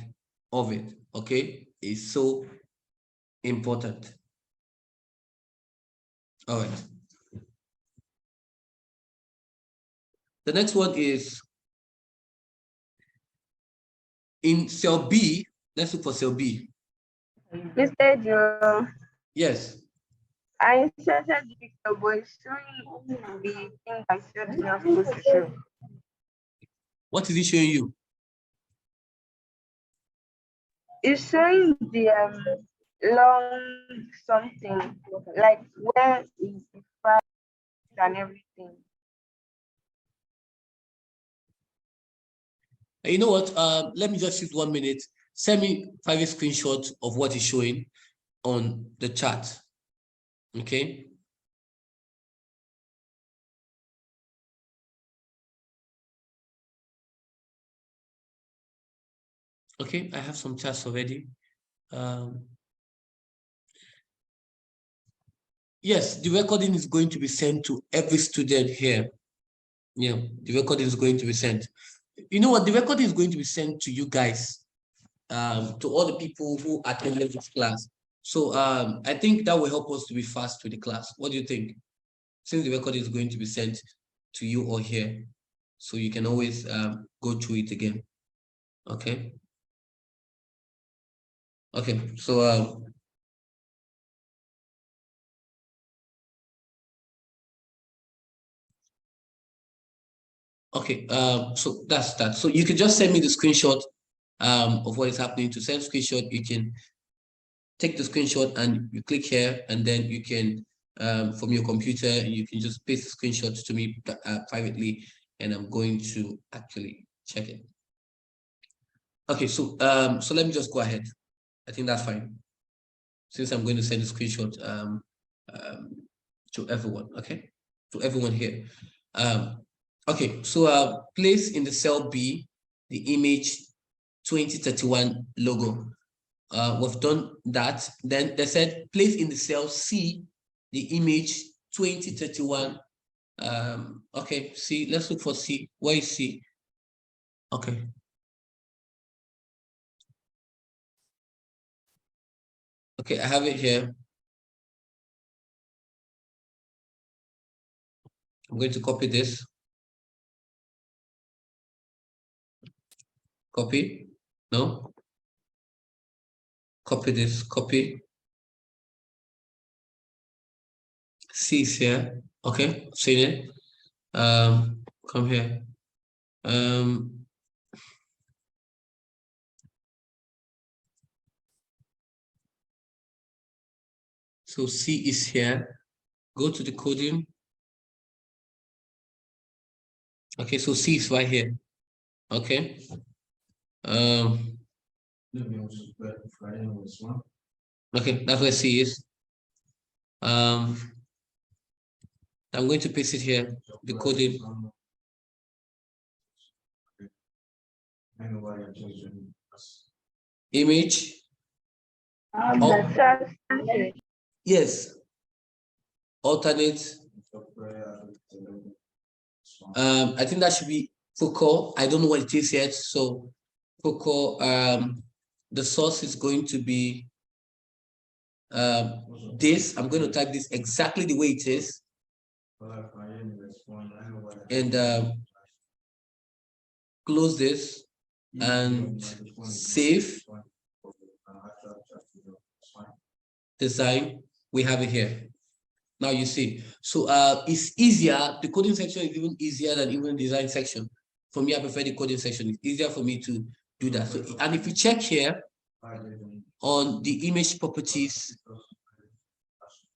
of it. Okay, it's so important. All right. The next one is in cell B. Let's look for cell B. Mr. Joe. Yes. I inserted the picture, but it's showing the thing I said it's not supposed to show. What is it showing you? It's showing the long something, like where is the file and everything. You know what? Let me just use 1 minute. Send me private screenshots of what is showing on the chat. Okay. Okay, I have some chats already. Yes, the recording is going to be sent to every student here. Yeah, the recording is going to be sent. You know what? The recording is going to be sent to you guys, to all the people who attended this class. So I think that will help us to be fast with the class. What do you think? Since the recording is going to be sent to you or here, so you can always go through it again. Okay. Okay, so okay, so that's that. So you can just send me the screenshot of what is happening. To send screenshot, you can take the screenshot and you click here, and then you can from your computer, you can just paste the screenshot to me privately, and I'm going to actually check it. Okay, so so let me just go ahead. I think that's fine, since I'm going to send a screenshot to everyone. Okay, to everyone here. Okay, so place in the cell B the image 2031 logo. We've done that. Then they said place in the cell C the image 2031. Okay, C, let's look for C. Where is C? Okay. Okay, I have it here. I'm going to copy this. Copy. No. Copy this. Copy. C is here. Okay, seen it. Come here. So C is here. Go to the coding. Okay, so C is right here. Okay. Okay, that's where C is. I'm going to paste it here. The coding. Image. Yes. Alternate. I think that should be focal. I don't know what it is yet. So focal, the source is going to be this. I'm going to type this exactly the way it is. And close this and save. Design. We have it here. Now you see. So it's easier. The coding section is even easier than even the design section. For me, I prefer the coding section. It's easier for me to do that. So, and if you check here on the image properties,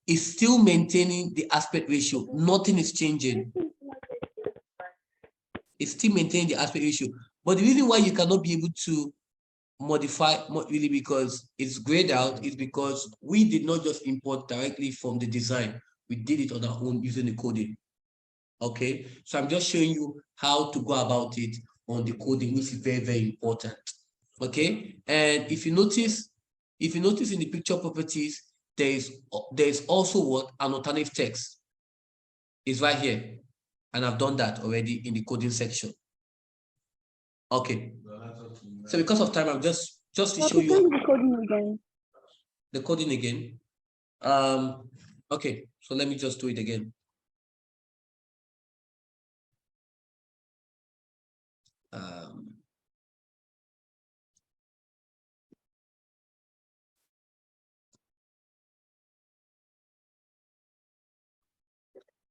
it's still maintaining the aspect ratio. Nothing is changing. It's still maintaining the aspect ratio. But the reason why you cannot be able to modify really because it's grayed out is because we did not just import directly from the design. We did it on our own using the coding. Okay, so I'm just showing you how to go about it on the coding, which is very, very important. Okay, and if you notice in the picture properties, there's also what an alternative text is right here, and I've done that already in the coding section. Okay, so because of time, I'm just to show you the coding again. The coding again. Okay, so let me just do it again.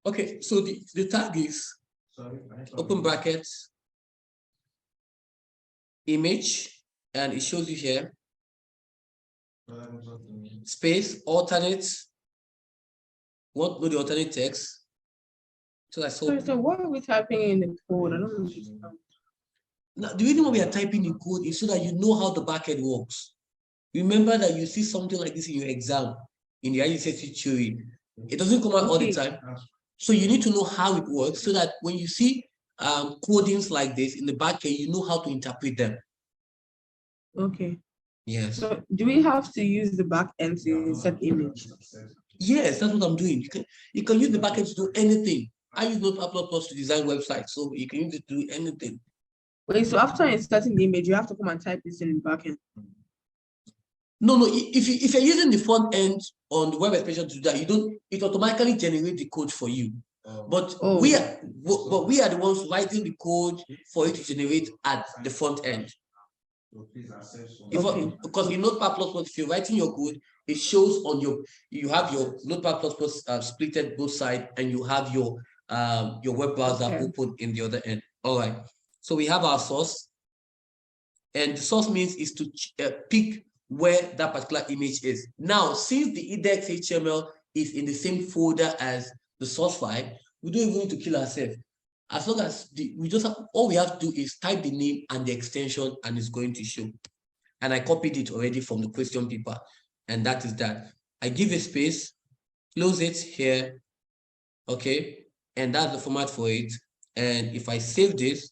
Okay, so the tag is open brackets image, and it shows you here space alternate. What know the alternate text? So I saw. So what are we typing in the code? I don't understand. Now, the reason why we are typing in code is so that you know how the backend works. Remember that you see something like this in your exam in the IGCSE theory. It doesn't come out all the time. So you need to know how it works so that when you see codings like this in the backend, you know how to interpret them. Okay. Yes. So do we have to use the back end to insert image? Yes, that's what I'm doing. You can use the backend to do anything. I use Notepad++ to design websites, so you can use it to do anything. Wait, so after inserting the image, you have to come and type this in the backend. No. If you're using the front end on the web expression to do that, it automatically generates the code for you. But we are the ones writing the code for it to generate at the front end. Because in Notepad++, if you're writing your code, it shows on you have your Notepad++ splitted both sides, and you have your web browser open in the other end. All right. So we have our source, and the source means is to pick where that particular image is. Now, since the index.html is in the same folder as the source file, we don't even need to kill ourselves. As long as all we have to do is type the name and the extension, and it's going to show. And I copied it already from the question paper, and that is that. I give a space, close it here, okay, and that's the format for it. And if I save this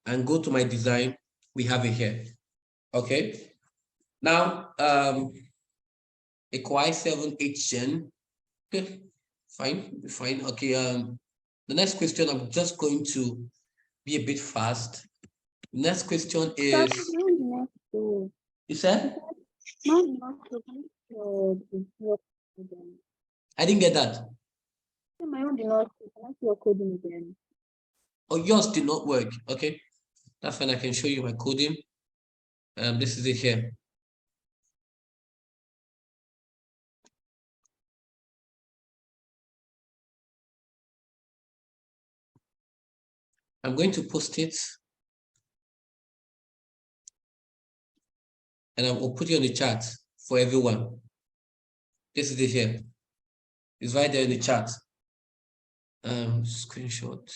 and go to my design, we have it here, okay. Now, a Core i7 okay, fine, okay. The next question, I'm just going to be a bit fast. Next question is, you said? I didn't get that. My own did not. Can I see your coding again? Oh, yours did not work. Okay, that's fine. I can show you my coding. This is it here. I'm going to post it, and I will put it on the chat for everyone. This is it here. It's right there in the chat. Screenshot.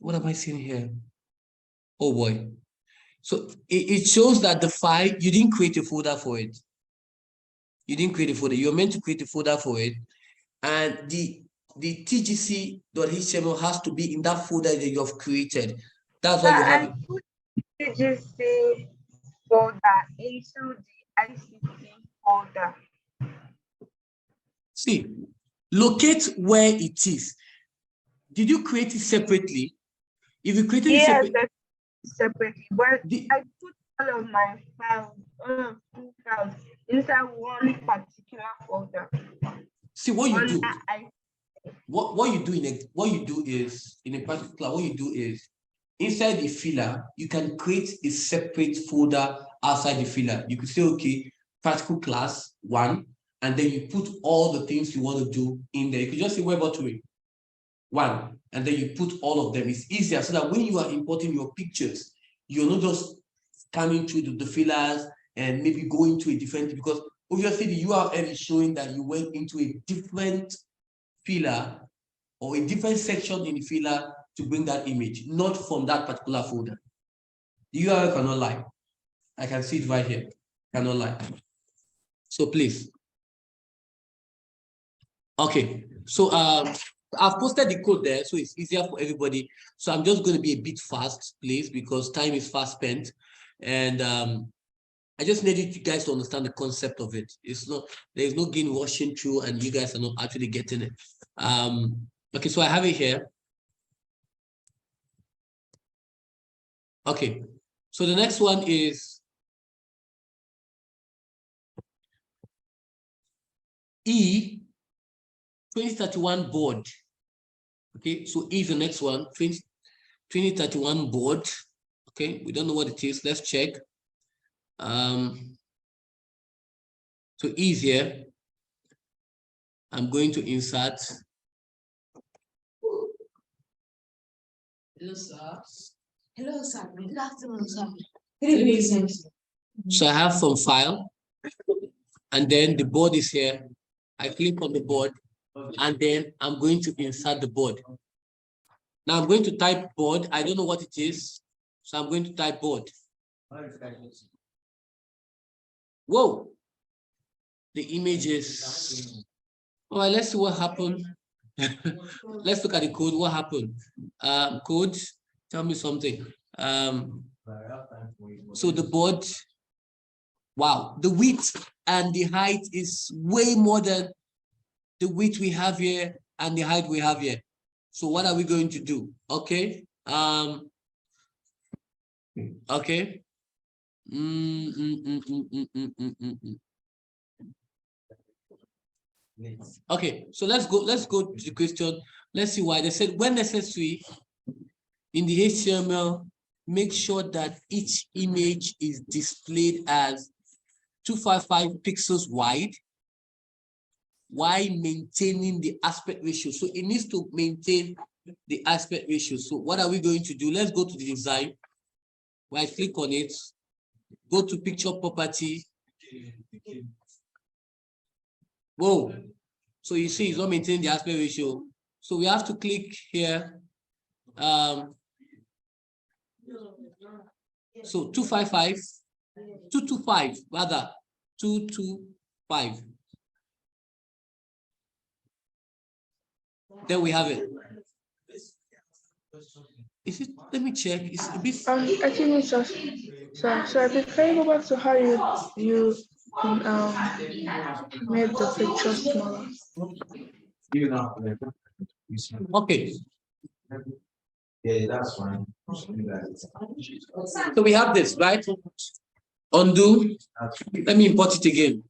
What am I seeing here? Oh boy. So it shows that the file, you didn't create a folder for it. You didn't create a folder. You're meant to create a folder for it. And the tgc.html has to be in that folder that you have created. That's why you have it. Put IGCSE folder into the ICT folder. See, locate where it is. Did you create it separately? If you created it separately, but I put all of my files, inside one particular folder. See what you do. What you do is in a particular, what you do is inside the filler, you can create a separate folder outside the filler. You could say, okay, practical class 1, and then you put all the things you want to do in there. You could just say web authoring 1, and then you put all of them. It's easier so that when you are importing your pictures, you're not just scanning through the fillers and maybe going to a different, because obviously the URL is showing that you went into a different filler or a different section in the filler to bring that image, not from that particular folder. The URL cannot lie. I can see it right here. Cannot lie. So please. Okay. So I've posted the code there, so it's easier for everybody. So I'm just going to be a bit fast, please, because time is fast spent. And I just needed you guys to understand the concept of it. It's not, there's no gain rushing through and you guys are not actually getting it. Okay, so I have it here. Okay, so the next one is E 2031 board. Okay, so E is the next one, 2031 board. Okay, we don't know what it is. Let's check. So E is here. I'm going to insert. Hello, sir. Hello, sir. Good afternoon, sir. Good evening, sir. So I have some file, and then the board is here. I click on the board, and then I'm going to insert the board. Now I'm going to type board. I don't know what it is, so I'm going to type board. Whoa! the images. All right, let's see what happened. Let's look at the code. What happened? Code, tell me something. So the board, wow, the width and the height is way more than the width we have here and the height we have here. So what are we going to do? Okay. Okay. Okay, so let's go to the question. Let's see why they said when necessary in the HTML, make sure that each image is displayed as 255 pixels wide while maintaining the aspect ratio. So it needs to maintain the aspect ratio. So what are we going to do? Let's go to the design. Right click on it, go to picture property. Whoa, so you see it's not maintaining the aspect ratio. So we have to click here. So 255, 225 rather, 225. Then we have it. Is it? Let me check. It's a bit. I think it's just sorry. Can you go back to how you made the picture smaller? Okay. Yeah, that's fine. So we have this, right? Undo. Let me import it again.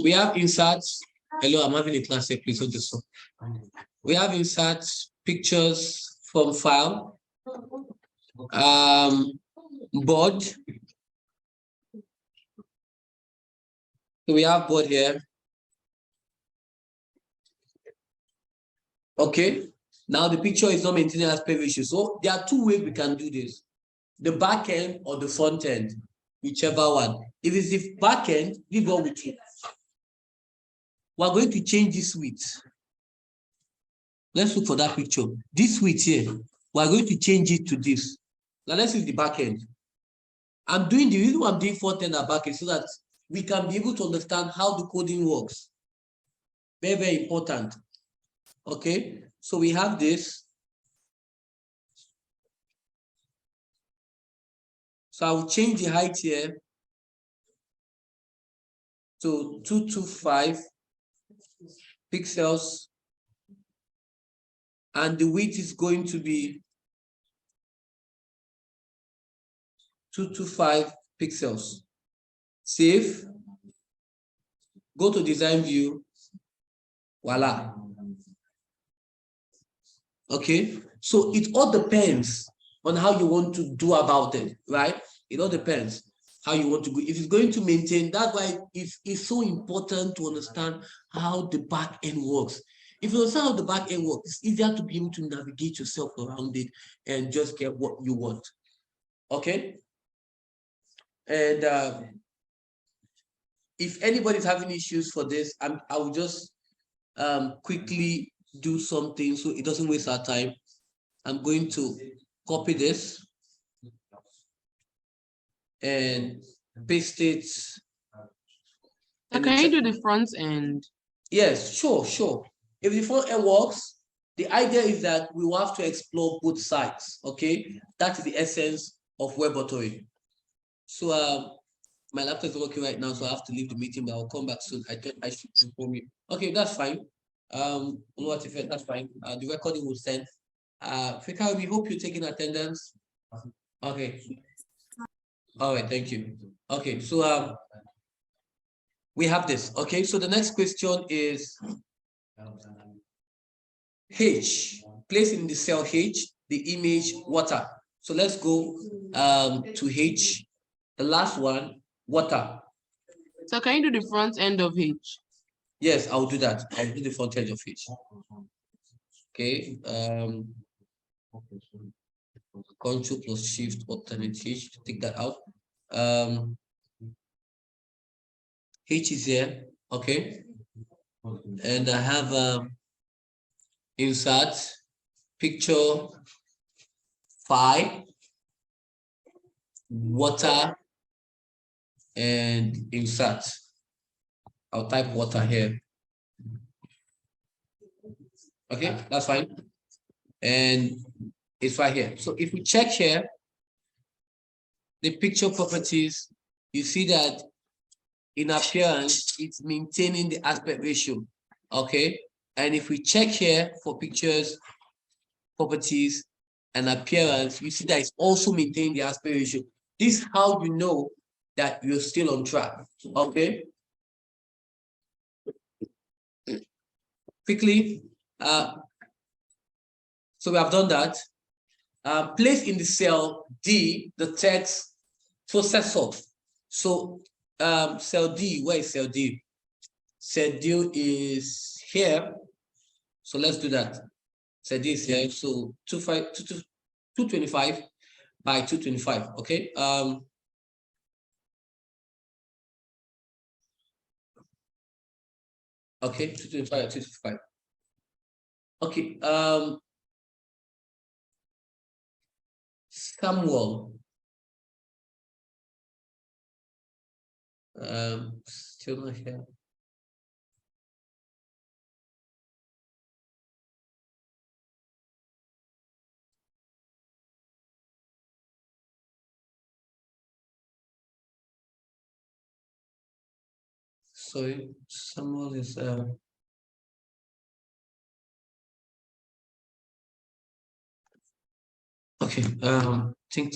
We have inserts. Hello, I'm having a class here, please hold this up. We have inserts, pictures from file, board. So we have board here. Okay. Now the picture is not maintaining aspect ratio. So there are two ways we can do this: the back end or the front end, whichever one. If it's the back end, leave what we do. We're going to change this width. Let's look for that picture. This width here, we're going to change it to this. Now let's use the back end. I'm doing the reason why I'm doing front end and back end so that we can be able to understand how the coding works. Very, very important. Okay, so we have this. So I'll change the height here to 225 pixels. And the width is going to be 225 pixels. Save. Go to design view. Voila. Okay, so it all depends on how you want to do about it, right? It all depends how you want to go. If it's going to maintain, that's why it's so important to understand how the back end works. If you understand how the back end works, it's easier to be able to navigate yourself around it and just get what you want. Okay. And if anybody's having issues for this, I will just quickly do something so it doesn't waste our time. I'm going to copy this and paste it. So can you do the front end? Yes, sure. If the front end works, the idea is that we will have to explore both sides. Okay, that is the essence of web authoring. So my laptop is working right now, so I have to leave the meeting, but I'll come back soon. I thought I should inform you. Okay, that's fine. What if that's fine? The recording will send. Fika, we hope you're taking attendance. Okay. All right, thank you. Okay, so we have this. Okay, so the next question is H. Place in the cell H the image water. So let's go to H. The last one, water. So can you do the front end of H? Yes, I'll do that. I'll do the front edge of H. Okay. Control plus Shift alternate H to take that out. H is here. Okay. And I have insert picture file water and insert. I'll type water here. Okay, that's fine. And it's right here. So if we check here, the picture properties, you see that in appearance, it's maintaining the aspect ratio. Okay. And if we check here for pictures, properties, and appearance, you see that it's also maintaining the aspect ratio. This is how you know that you're still on track. Okay. Quickly, so we have done that. Place in the cell D the text processor. So cell D, where is cell D? Cell D is here. So let's do that. Cell D is here. So 225 by 225. Okay. Okay, 225 by 225. Okay. Samuel. Still not here. Sorry, Samuel is okay. Think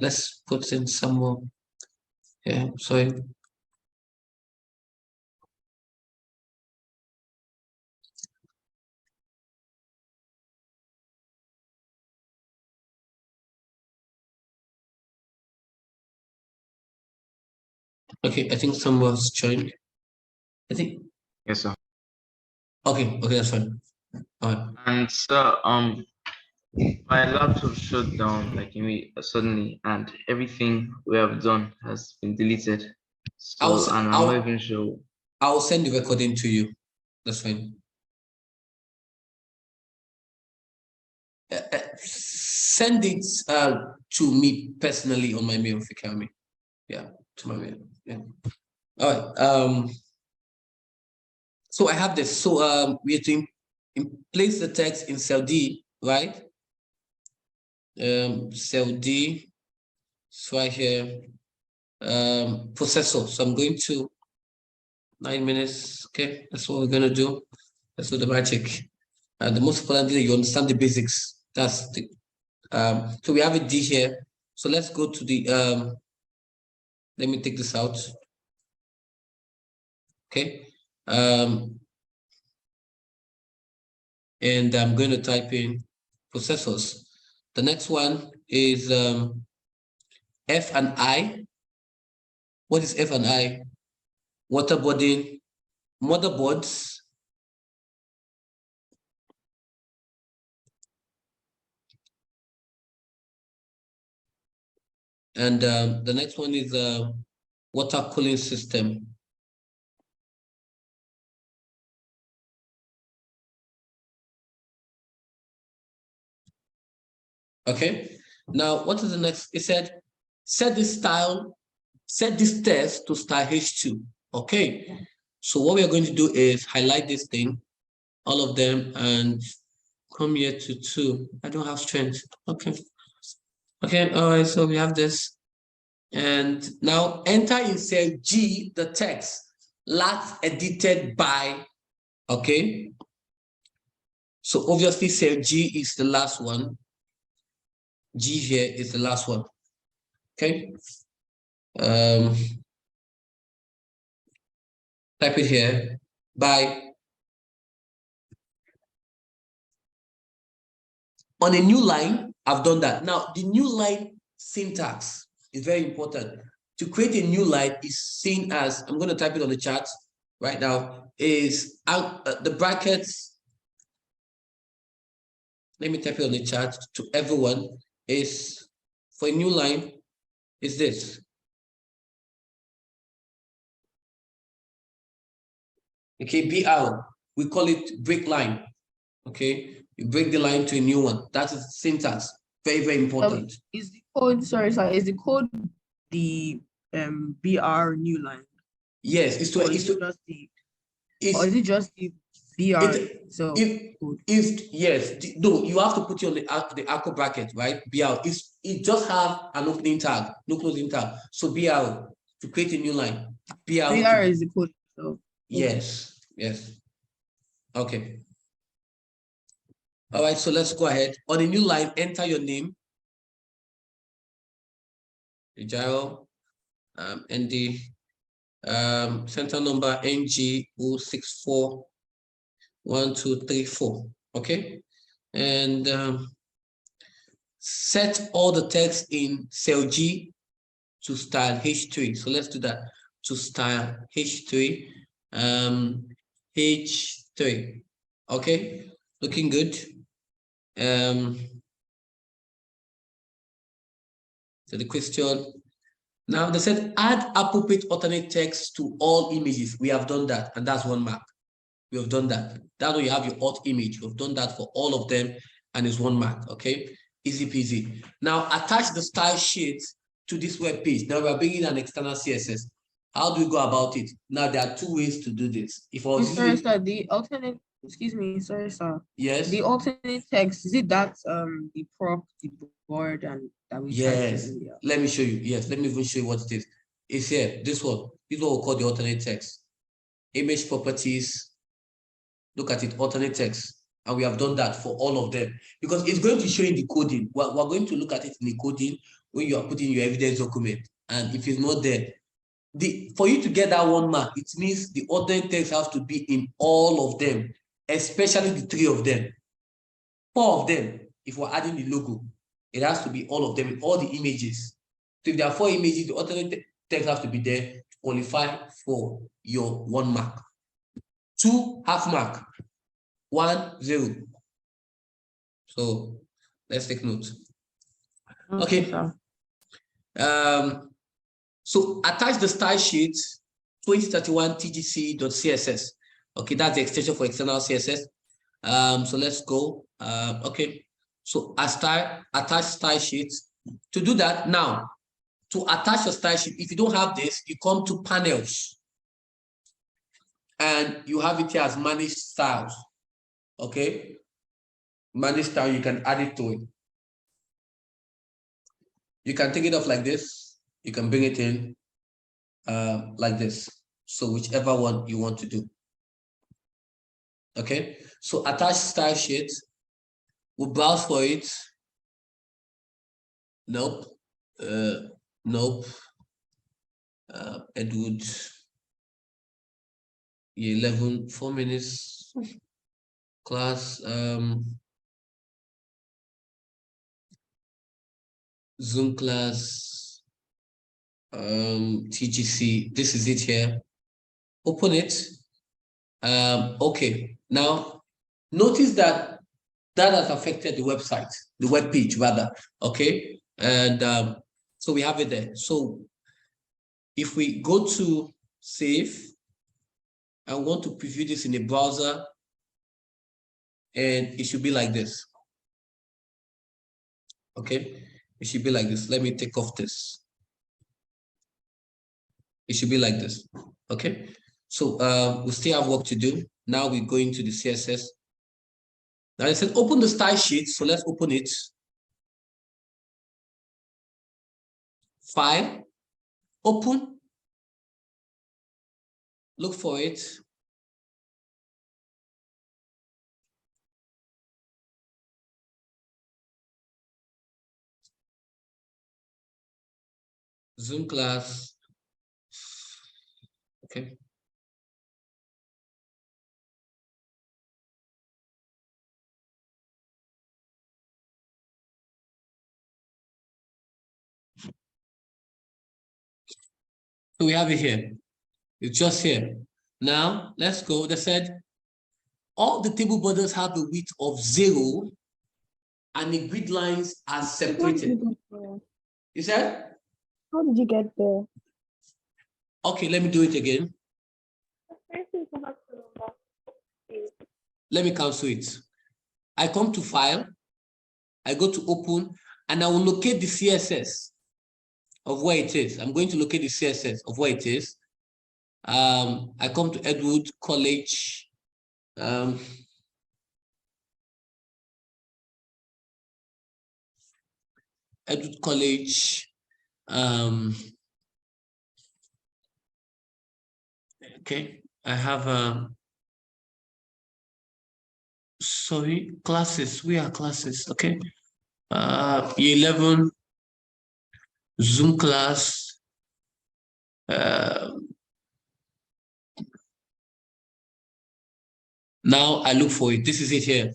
let's put in Samuel. Yeah, sorry. Okay, I think Samuel's joined. I think. Yes, sir. Okay, that's fine. All right. And sir, my laptop shut down like suddenly, and everything we have done has been deleted. So, and I'm not even sure. I'll send the recording to you. That's fine. Send it to me personally on my mail, Fikami. Yeah, to my mail. Yeah. All right. So I have this. So we have to place the text in cell D, right? Cell D. So I here. Processor. So I'm going to 9 minutes. Okay, that's what we're gonna do. Let's do the magic. And the most important thing, you understand the basics. That's the so we have a D here. So let's go to the let me take this out. Okay. And I'm going to type in processors. The next one is F and I. What is F and I? Waterboarding, motherboards, and the next one is water cooling system. Okay. Now, what is the next? It said, set this test to style H2. Okay. So what we are going to do is highlight this thing, all of them, and come here to 2. I don't have strength. Okay. Okay. All right. So we have this. And now enter in cell G the text last edited by. Okay. So obviously cell G is the last one. G here is the last one. Okay. Type it here by. On a new line, I've done that. Now, the new line syntax is very important. To create a new line is seen as, I'm going to type it on the chat right now, is the brackets. Let me type it on the chat to everyone. Is for a new line, is this. Okay, BL, we call it break line. Okay, you break the line to a new one. That is syntax. Very, very important. Is the code, sorry, is the code the BR new line? Yes, Or is it just the BR? it So yes, no, you have to put it on the arco bracket, right? BR it just have an opening tag, no closing tag. So BR to create a new line. BR is the code. So yes, yes. Okay. All right, so let's go ahead. On a new line, enter your name. Jairo, ND, center number NG0641234. Okay. And set all the text in cell G to style H3. So let's do that. To style H3, H3. Okay, looking good. So the question now, they said add appropriate alternate text to all images. We have done that, and that's 1 mark. We have done that. That's why you have your alt image. We've done that for all of them, and it's 1 mark. Okay, easy peasy. Now attach the style sheet to this web page. Now we're bringing an external CSS. How do we go about it? Now there are 2 ways to do this. If I was sorry, sir, the alternate, excuse me, sorry, sir. Yes. The alternate text, is it that the prop, the board, and that we yes. typed earlier? Let me show you. Yes, let me even show you what it is. It's here. This one. This is what we call the alternate text. Image properties. Look at it, alternate text. And we have done that for all of them because it's going to show in the coding. We're going to look at it in the coding when you are putting your evidence document. And if it's not there, for you to get that 1 mark, it means the alternate text has to be in all of them, especially the 3 of them. 4 of them, if we're adding the logo, it has to be all of them in all the images. So if there are 4 images, the alternate text has to be there to qualify for your 1 mark. 2 half mark, 1 0. So let's take note. Okay. So attach the style sheet 2031 tgc.css. Okay, that's the extension for external CSS. So let's go. Okay. So attach style sheet. To do that now, to attach a style sheet, if you don't have this, you come to panels. And you have it here as manage styles. Okay. Manage style, you can add it to it. You can take it off like this. You can bring it in like this. So whichever one you want to do. Okay. So attach style sheet. We'll browse for it. Nope. Nope. Edward. 11, 4 minutes. Class. Zoom class. TGC. This is it here. Open it. Okay. Now, notice that has affected the website, the web page rather. Okay. And so we have it there. So if we go to save, I want to preview this in a browser, and it should be like this. Okay. It should be like this. Let me take off this. It should be like this. Okay. So we still have work to do. Now we're going to the CSS. Now I said open the style sheet. So let's open it. File, open, look for it. Zoom class. Okay. So we have it here. It's just here. Now let's go. They said all the table borders have a width of 0 and the grid lines are separated. You said? How did you get there? Okay, let me do it again. Let me cancel it. I come to file, I go to open, and I will locate the CSS of where it is. I'm going to locate the CSS of where it is. I come to Edward College. Edward College. Okay, I have sorry, classes. We are classes. Okay. Year 11 Zoom class. Now I look for it. This is it here.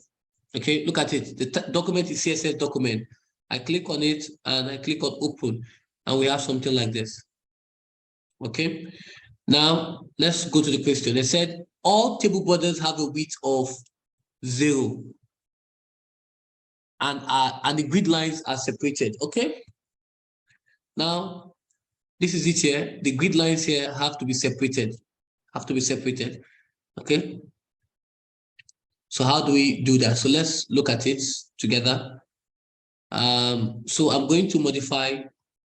Okay, look at it. The document is CSS document. I click on it and I click on open, and we have something like this. Okay, now let's go to the question. It said all table borders have a width of 0, and the grid lines are separated. Okay, now this is it here. The grid lines here have to be separated. Okay. So how do we do that? So let's look at it together. So I'm going to modify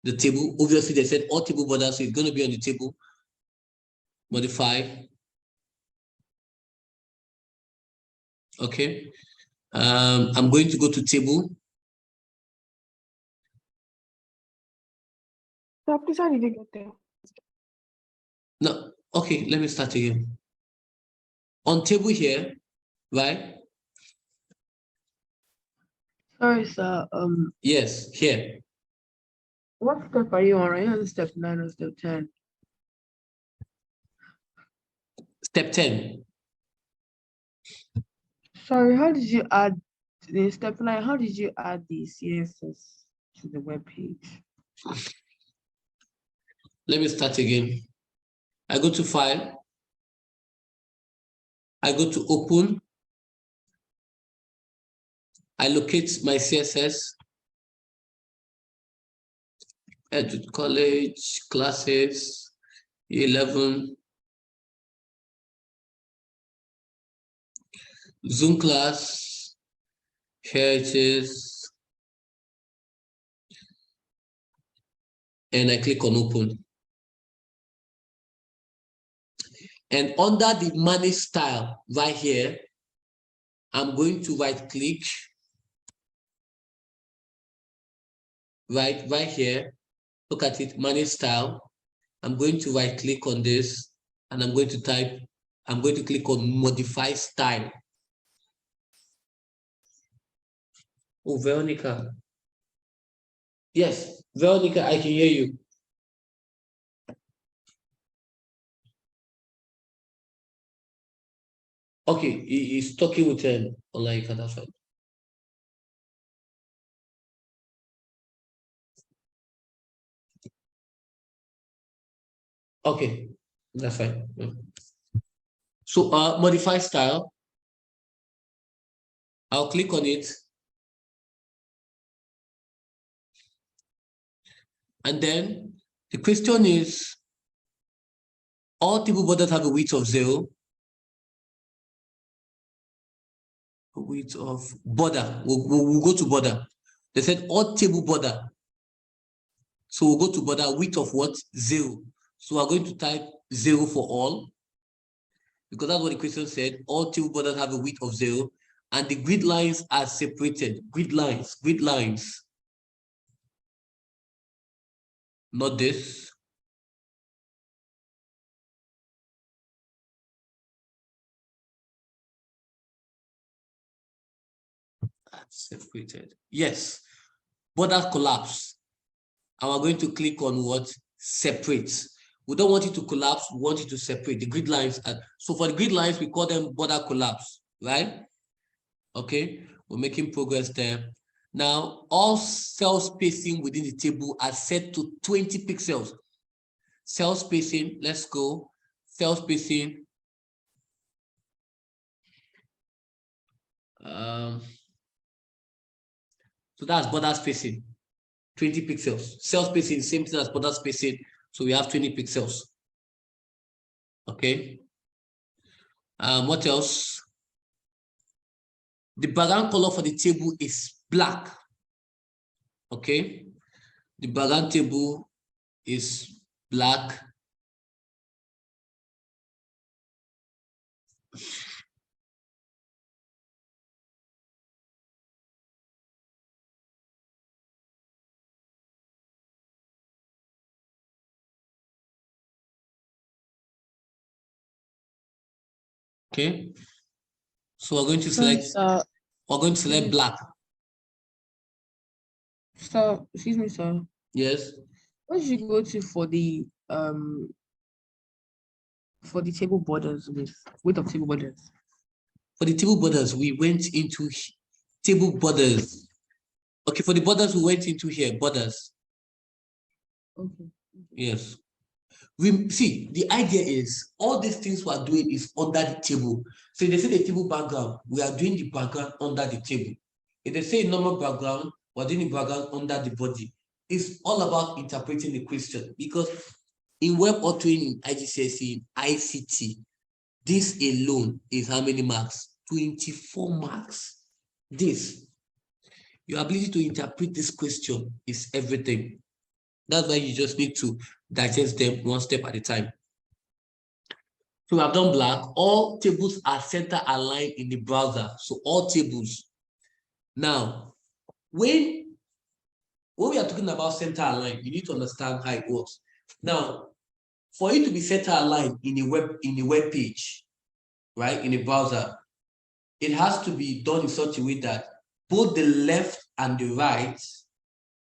the table. Obviously, they said all table borders, so it's going to be on the table. Modify. Okay. I'm going to go to table. So please, how did you get there? No. Okay, let me start again. On table here, right? Sorry, sir. Yes, here. What step are you on? Are you on step 9 or step 10? Step 10. Sorry, how did you add in step 9? How did you add the CSS to the web page? Let me start again. I go to file. I go to open. I locate my CSS. Edward College, classes, 11. Zoom class, here it is. And I click on open. And under the manage style right here, I'm going to right click. Right here, look at it, manage style. I'm going to right click on this and I'm going to click on modify style. Oh, Veronica. Yes, Veronica, I can hear you. Okay, he's talking with an online, that's fine. Okay, that's fine. So modify style. I'll click on it. And then the question is, all table borders have a width of 0. A width of border. We'll go to border. They said all table border. So we'll go to border, width of what? 0. So we're going to type 0 for all, because that's what the question said. All table borders have a width of 0, and the grid lines are separated. Grid lines. Not this. That's separated. Yes. Border collapse. And we're going to click on what? Separate. We don't want it to collapse, we want it to separate. The grid lines so for the grid lines, we call them border collapse, right? Okay, we're making progress there. Now, all cell spacing within the table are set to 20 pixels. Cell spacing, let's go. Cell spacing. So that's border spacing, 20 pixels. Cell spacing, same thing as border spacing. So we have 20 pixels. Okay. What else? The background color for the table is black. Okay. The background table is black. Okay. So we're going to Sorry, select. We're going to select black. So, excuse me, sir. Yes. What should you go to for the table borders with width of table borders? For the table borders, we went into table borders. Okay, for the borders, we went into here, borders. Okay. Yes. We see the idea is all these things we are doing is under the table. So if they say the table background, we are doing the background under the table. If they say normal background, we're doing the background under the body. It's all about interpreting the question, because in web authoring in IGCSE ICT, this alone is how many marks? 24 marks. This, your ability to interpret this question is everything. That's why you just need to digest them one step at a time. So we have done black. All tables are center aligned in the browser. So all tables. Now, when we are talking about center aligned, you need to understand how it works. Now, for it to be center aligned in a web page, right, in a browser, it has to be done in such a way that both the left and the right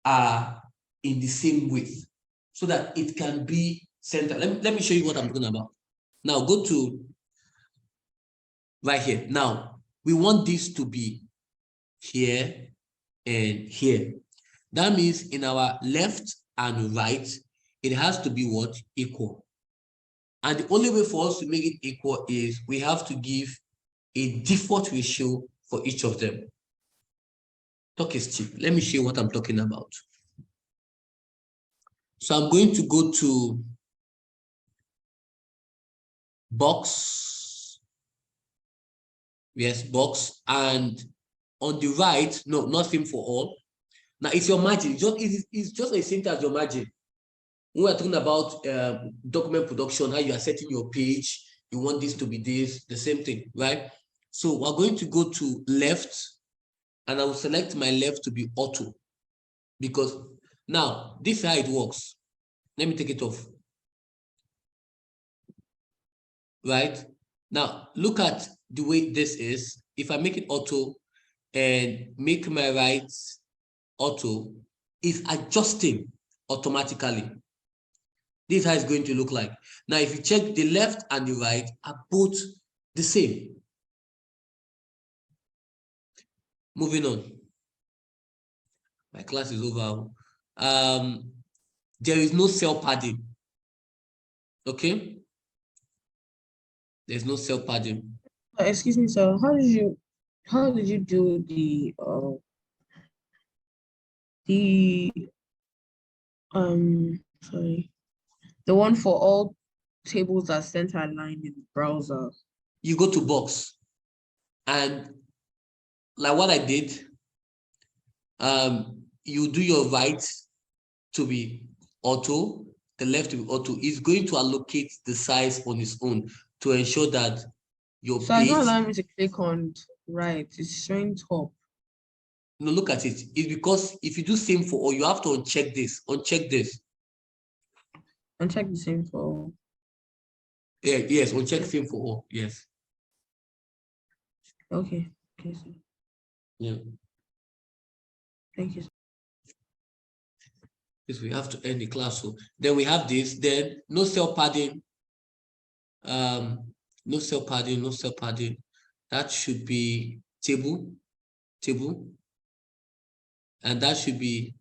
are in the same width, so that it can be center. Let me show you what I'm talking about. Now go to right here. Now we want this to be here and here. That means in our left and right, it has to be what? Equal. And the only way for us to make it equal is we have to give a default ratio for each of them. Talk is cheap. Let me show you what I'm talking about. So I'm going to go to box. Yes, box. And on the right, no, nothing for all. Now it's your margin. It's just the same as your margin. When we're talking about document production, how you are setting your page, you want this to be this, the same thing, right? So we're going to go to left, and I will select my left to be auto, because now this is how it works. Let me take it off. Right? Now look at the way this is. If I make it auto and make my right auto, is adjusting automatically. This is how it's going to look like. Now, if you check, the left and the right are both the same. Moving on. My class is over. There is no cell padding. Okay? There's no cell padding. Excuse me, sir. How did you do the sorry, the one for all tables that center aligned in the browser? You go to box, and like what I did, you do your right to be auto, the left to be auto. Is going to allocate the size on its own to ensure that your So page. it's not allowing me to click on right. It's showing top. No, look at it. It's because if you do same for all, you have to uncheck this. Uncheck this. Uncheck the same for all. Yeah, yes, uncheck same for all. Yes. Okay. Okay, sir. Yeah. Thank you. Because we have to end the class. So then we have this. Then no cell padding. No cell padding. No cell padding. That should be table, and that should be.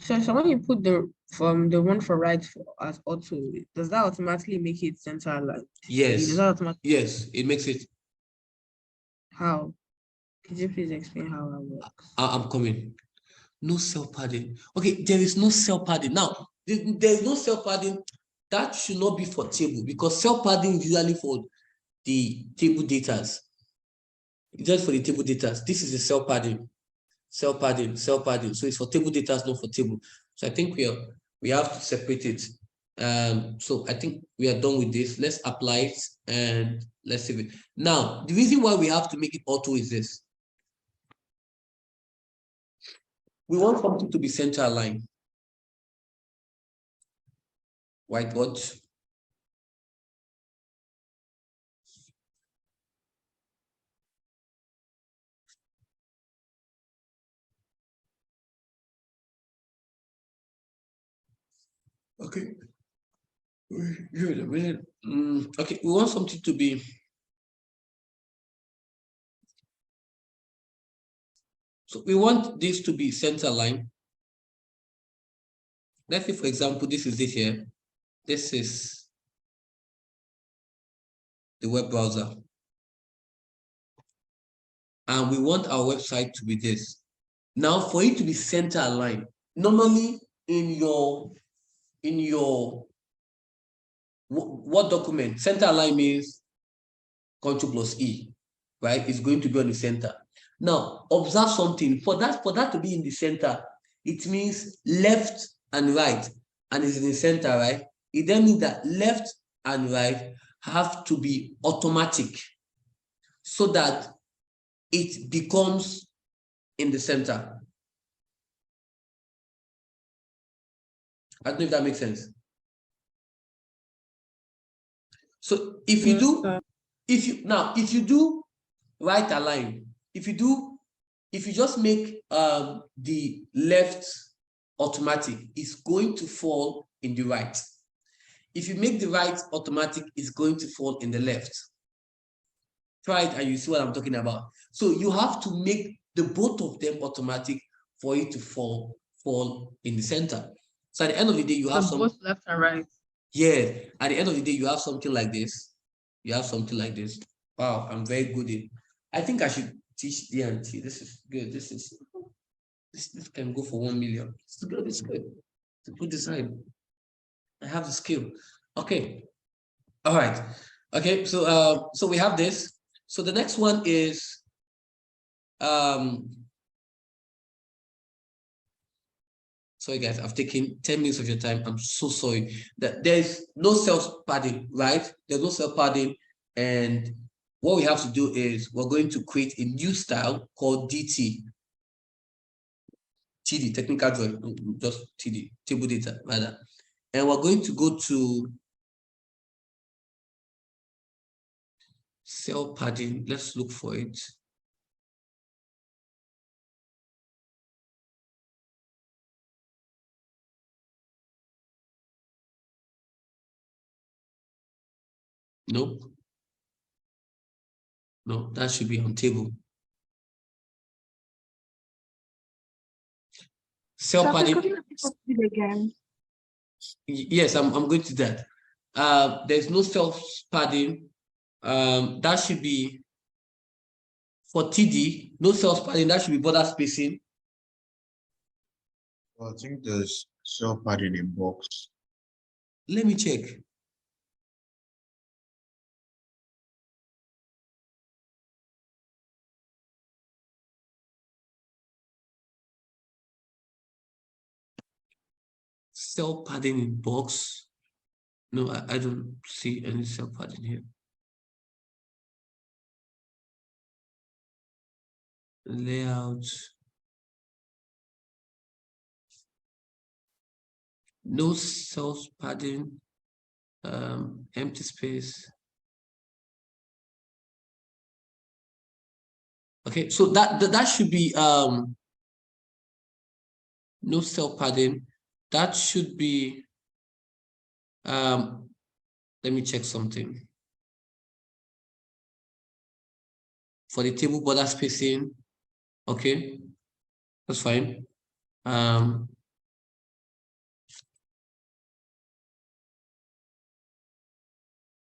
So when you put the one for right as auto, does that automatically make it center aligned? Yes. Does that automatically? Yes, it makes it. How? Could you please explain how that works? I'm coming. No cell padding. Okay, there is no cell padding. Now, there is no cell padding. That should not be for table, because cell padding is usually for the table datas. Just for the table datas. This is the cell padding. Cell padding, cell padding. So it's for table datas, not for table. So I think we have to separate it. So I think we are done with this. Let's apply it and let's save it. Now, the reason why we have to make it auto is this. We want something to be center aligned. Whiteboard. Okay. Okay, we want something to be so we want this to be center line. Let's say, for example, this is it here. This is the web browser. And we want our website to be this. Now, for it to be center aligned, normally in your what document, center align means Ctrl plus E, right? It's going to be on the center. Now, observe something. For that to be in the center, it means left and right, and it's in the center, right? It then means that left and right have to be automatic so that it becomes in the center. I don't know if that makes sense. So if you do, if you do right align, if you just make the left automatic, it's going to fall in the right. If you make the right automatic, it's going to fall in the left. Try it and you see what I'm talking about. So you have to make the both of them automatic for it to fall in the center. So at the end of the day, you have some both left and right. Yeah, at the end of the day, you have something like this. You have something like this. Wow, I'm very good in. I think I should teach DNT. This is good. This can go for 1 million. It's good. It's good. It's a good design. I have the skill. Okay. All right. Okay. So we have this. So the next one is sorry guys, I've taken 10 minutes of your time. I'm so sorry. That there's no self padding, right? There's no self padding, and what we have to do is we're going to create a new style called DT. TD, technical drawing, just TD, table data, rather. And we're going to go to cell padding. Let's look for it. Nope. No, that should be on table. Cell padding. Again. Yes, I'm going to that. There's no self padding. That should be for TD, no self padding, that should be border spacing. Well, I think there's self padding in box. Let me check. Cell padding in box. No, I don't see any cell padding here. Layout. No cell padding. Empty space. Okay, so that should be no cell padding. That should be let me check something. For the table border spacing, okay, that's fine.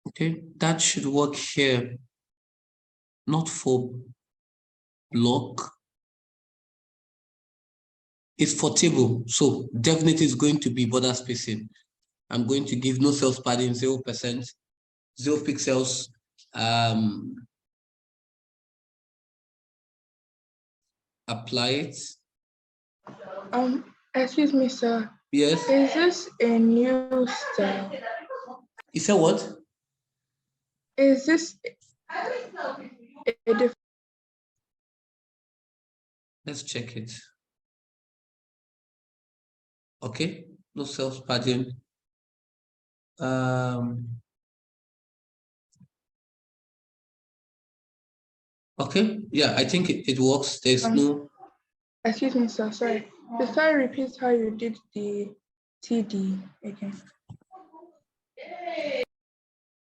Okay, that should work here. Not for block. It's for table, so definitely it's going to be border spacing. I'm going to give no cells padding 0%, 0 pixels. Apply it. Excuse me, sir. Yes. Is this a new style? You said what? Is this a different? Let's check it. Okay, no self-padding. Okay, yeah, I think it works. There's no. Excuse me, sir. Sorry. Please can you repeat how you did the TD again?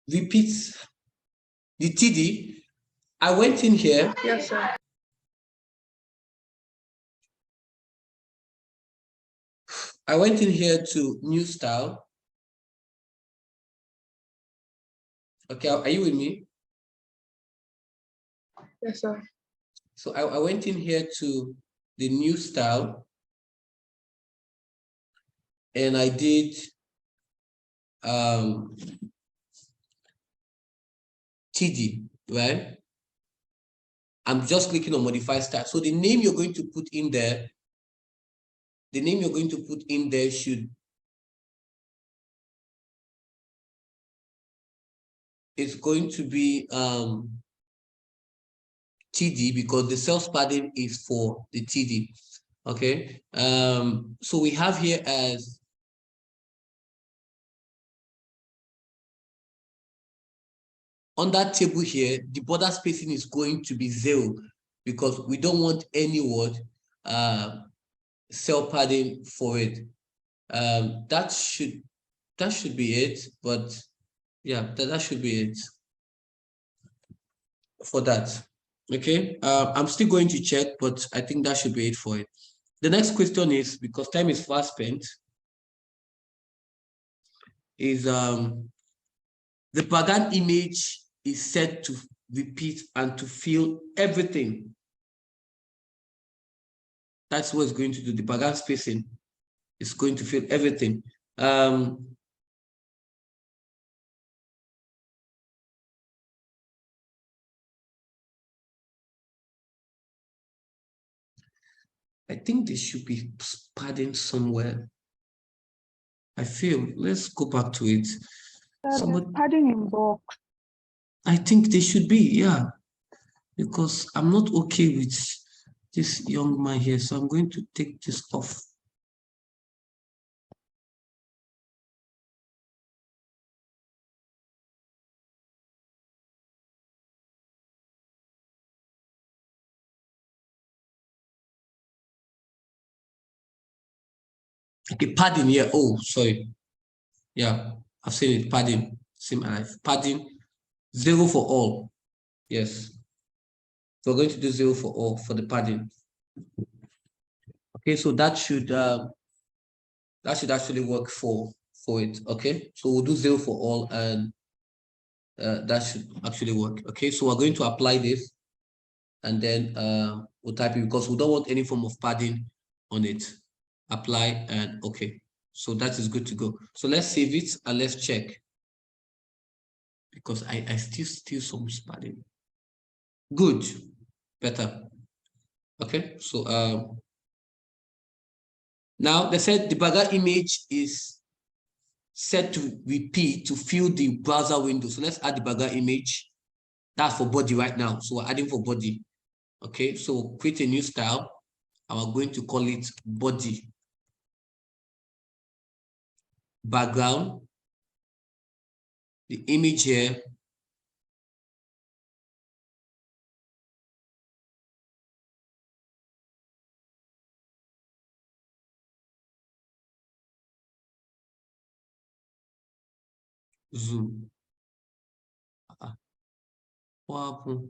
Repeat the TD. I went in here. Yes, sir. I went in here to new style. Okay, are you with me? Yes, sir. So I went in here to the new style and I did TD, right? I'm just clicking on modify style. So the name you're going to put in there, should it's going to be TD because the self-padding is for the TD. Okay. So we have here as on that table here, the border spacing is going to be 0 because we don't want any word self-padding for it. That should be it, but yeah, that should be it for that. Okay, I'm still going to check, but I think that should be it for it. The next question is, because time is fast spent, is the background image is set to repeat and to fill everything. That's what it's going to do. The background spacing is going to fill everything. I think they should be padding somewhere. I feel, let's go back to it. Padding in box. I think they should be, yeah, because I'm not okay with this young man here, so I'm going to take this off. Okay, padding here. Oh, sorry. Yeah, I've seen it. Padding, same alive. Padding, 0 for all. Yes. So we're going to do 0 for all for the padding. Okay, so that should actually work for it. Okay, so we'll do 0 for all, and that should actually work. Okay, so we're going to apply this, and then we'll type it because we don't want any form of padding on it. Apply and okay. So that is good to go. So let's save it and let's check, because I still some padding. Good, better. Okay, so now they said the background image is set to repeat to fill the browser window. So let's add the background image. That's for body right now. So we're adding for body. Okay, so create a new style and we're going to call it body background. The image here zoom. What happened?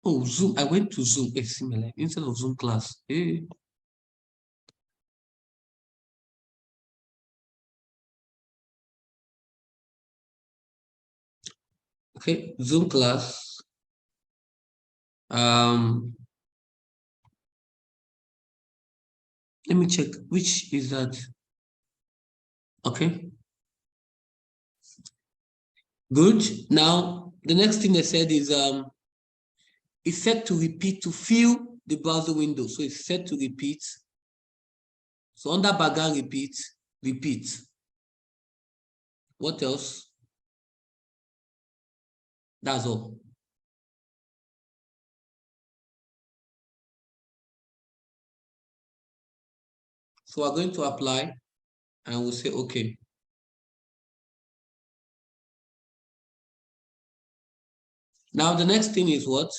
Oh, zoom. I went to zoom. It's similar instead of zoom class. Hey. Okay, zoom class. Let me check which is that. Okay. Good. Now the next thing they said is it's set to repeat to fill the browser window. So it's set to repeat So under background repeat. What else? That's all. So we're going to apply and we'll say, okay. Now the next thing is what?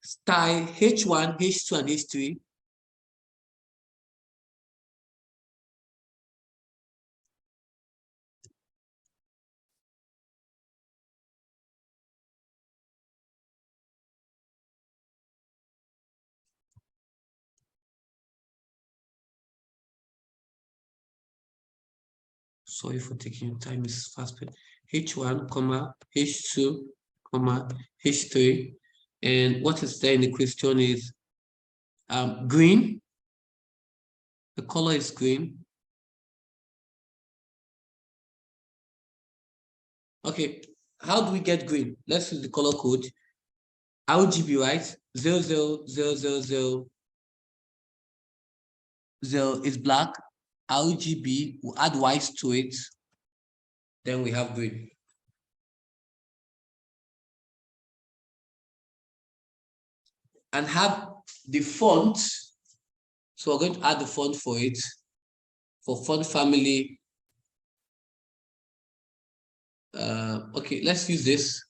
Style H1, H2, and H3. Sorry for taking your time, is fast. H1, comma, H2, comma, H3. And what is there in the question is green. The color is green. Okay, how do we get green? Let's use the color code. RGB, right? 00000 is black. RGB, we'll add white to it. Then we have green. And have the font. So we're going to add the font for it. For font family. Okay, let's use this.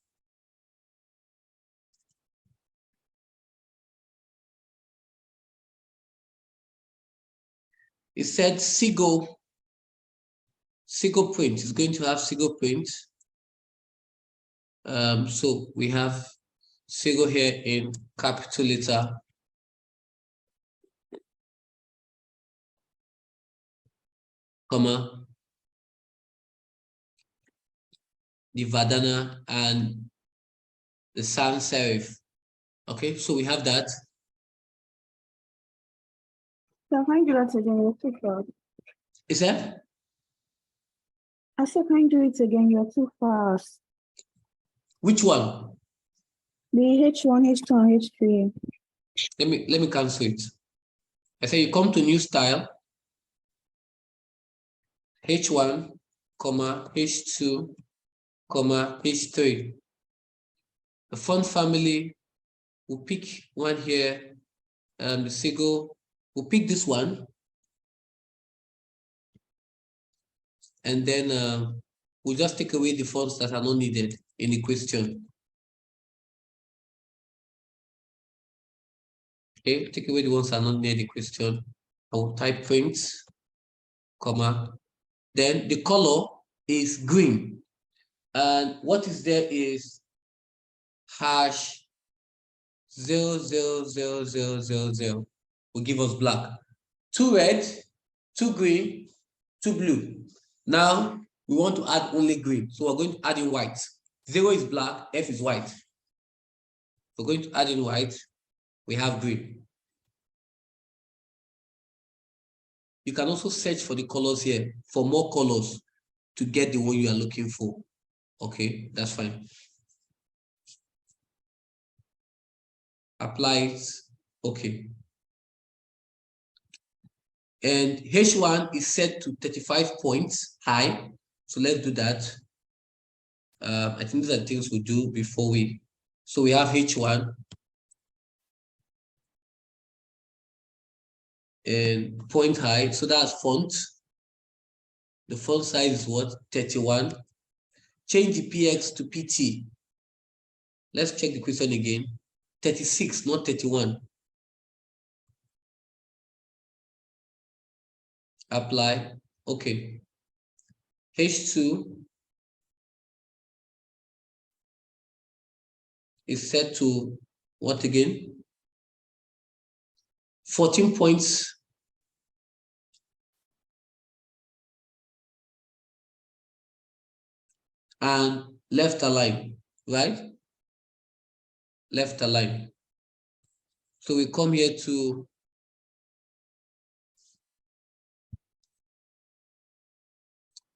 It said Sigo print. It's going to have Sigo print. So we have Sigo here in capital letter. Comma. The Vadana and the sans serif. Okay, so we have that. So can you do that again? You're too fast. Is that? I said, can you do it again? You're too fast. Which one? The H1, H2, and H3. Let me cancel it. I say you come to new style. H1, comma, H2, comma, H3. The font family, we'll pick one here. The Sigo, we'll pick this one. And then we'll just take away the fonts that are not needed in the question. Okay, take away the ones that are not near the question. I will type print, comma. Then the color is green. And what is there is hash 00000 will give us black. 2 red, 2 green, 2 blue. Now we want to add only green. So we're going to add in white. 0 is black, F is white. We're going to add in white. We have green. You can also search for the colors here, for more colors to get the one you are looking for. Okay, that's fine. Apply it. Okay. And H1 is set to 35 points high. So let's do that. I think these are things we do before we. So we have H1. And point high. So that's font. The font size is what? 31. Change the PX to PT. Let's check the question again. 36, not 31. Apply. Okay. H2 is set to what again? 14 points. And left align, right? Left align. So we come here to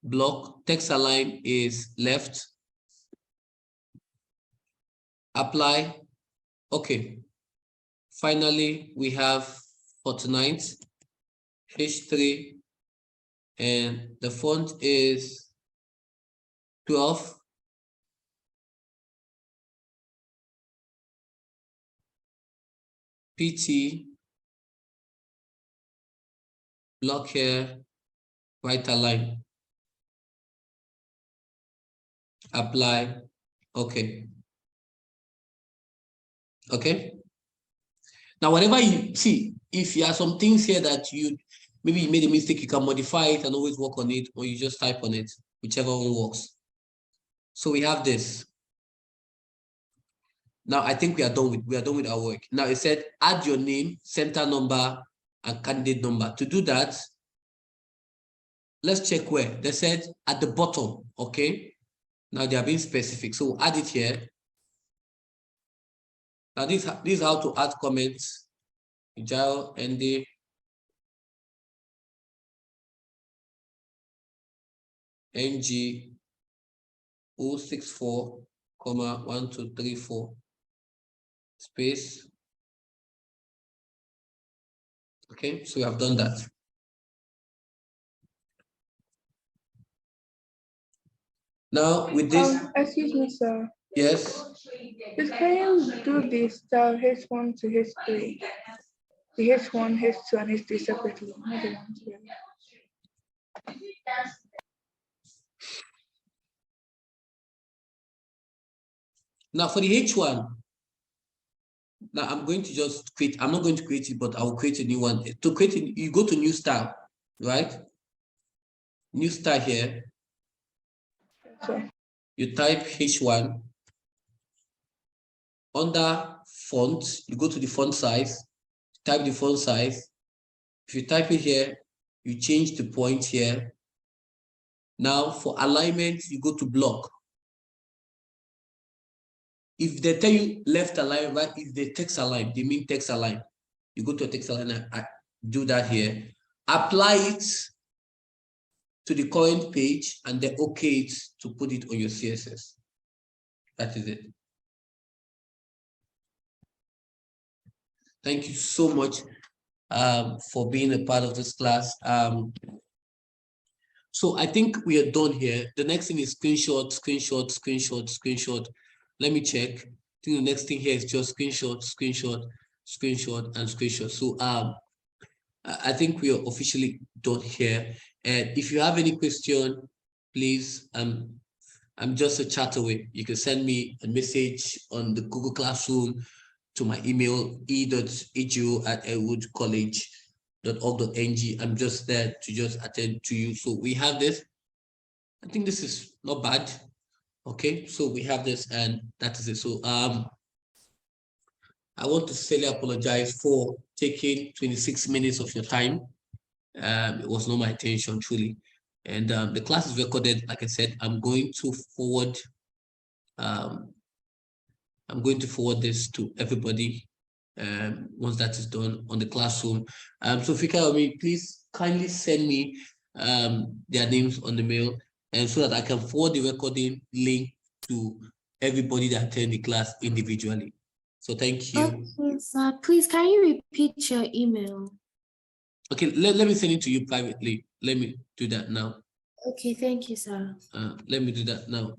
block, text align is left. Apply. Okay. Finally, we have 49th, H3, and the font is 12. PT, block here, right align, apply, okay. Okay. Now, whenever you see, if you have some things here that maybe you made a mistake, you can modify it and always work on it, or you just type on it, whichever one works. So we have this. Now I think we are done with our work. Now it said add your name, center number, and candidate number. To do that, let's check where. They said at the bottom, okay? Now they are being specific. So add it here. Now this is how to add comments. Agile, ND. NG 064, 1234 space. Okay, so we have done that. Now with this, excuse me, sir. yes. Please can you do the style H1 to H3? The H1, H2, and H3 separately, not the one together. Now for the H1, now I'm going to just create, I'm not going to create it, but I'll create a new one. To create it, you go to new style, right? New style here. Sure. You type H1. Under font, you go to the font size, type the font size. If you type it here, you change the point here. Now for alignment, you go to block. If they tell you left align, right, if they text align, they mean text align. You go to a text align and do that here. Apply it to the current page and then okay it to put it on your CSS. That is it. Thank you so much for being a part of this class. So I think we are done here. The next thing is screenshot, screenshot, screenshot, screenshot. Let me check. I think the next thing here is just screenshot, screenshot, screenshot, and screenshot. So I think we are officially done here. And if you have any question, please, I'm just a chat away. You can send me a message on the Google Classroom to my email, e.eju@elwoodcollege.org.ng. I'm just there to just attend to you. So we have this. I think this is not bad. Okay, so we have this, and that is it. So I want to sincerely apologize for taking 26 minutes of your time. It was not my intention, truly. And the class is recorded. Like I said, I'm going to forward this to everybody once that is done on the classroom. So Fika, please kindly send me their names on the mail, and so that I can forward the recording link to everybody that attend the class individually. So thank you. Okay, sir. Please, can you repeat your email? Okay, let me send it to you privately. Let me do that now. Okay, thank you, sir. Let me do that now.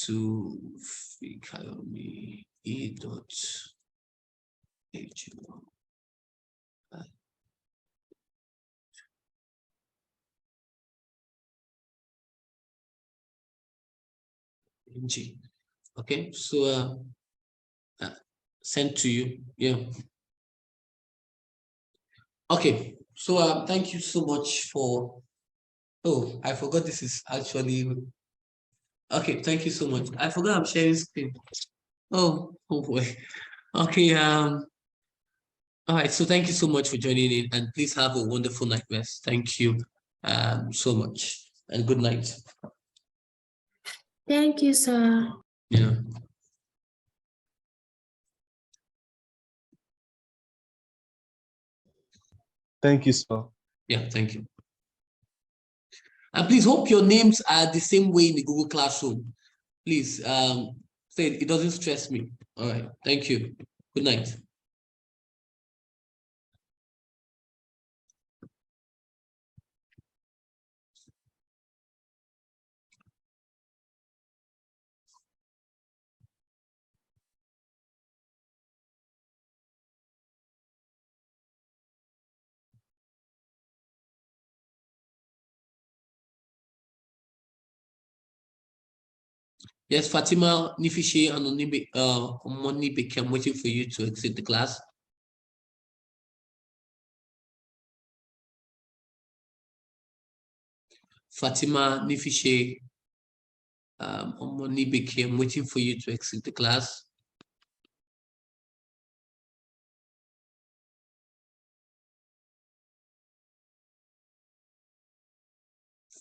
To Fikayomi E.H. NG. Okay, so sent to you. Yeah. Okay, so thank you so much for. Oh, I forgot this is actually. Okay, thank you so much. I forgot I'm sharing screen. Oh boy. Okay. All right. So thank you so much for joining in, and please have a wonderful night rest. Thank you so much, and good night. Thank you, sir. Yeah. Thank you, sir. Yeah, thank you. And please hope your names are the same way in the Google Classroom. Please say it doesn't stress me. All right. Thank you. Good night. Yes, Fatima, Nifishi, and Omoni I'm waiting for you to exit the class. Fatima, Nifishi, Omoni I'm waiting for you to exit the class.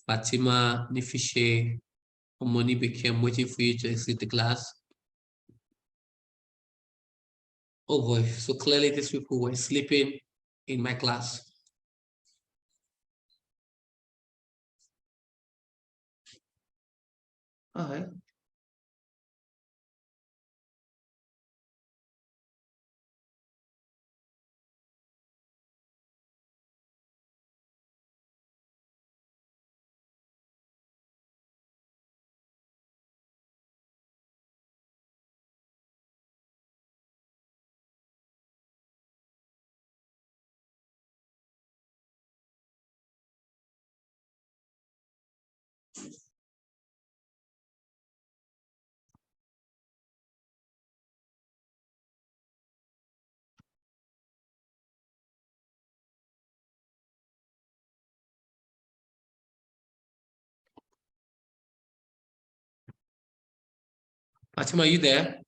Fatima, Nifishi, Omoni I'm waiting for you to exit the class. Oh boy, so clearly these people were sleeping in my class. All right. Fatima, are you there?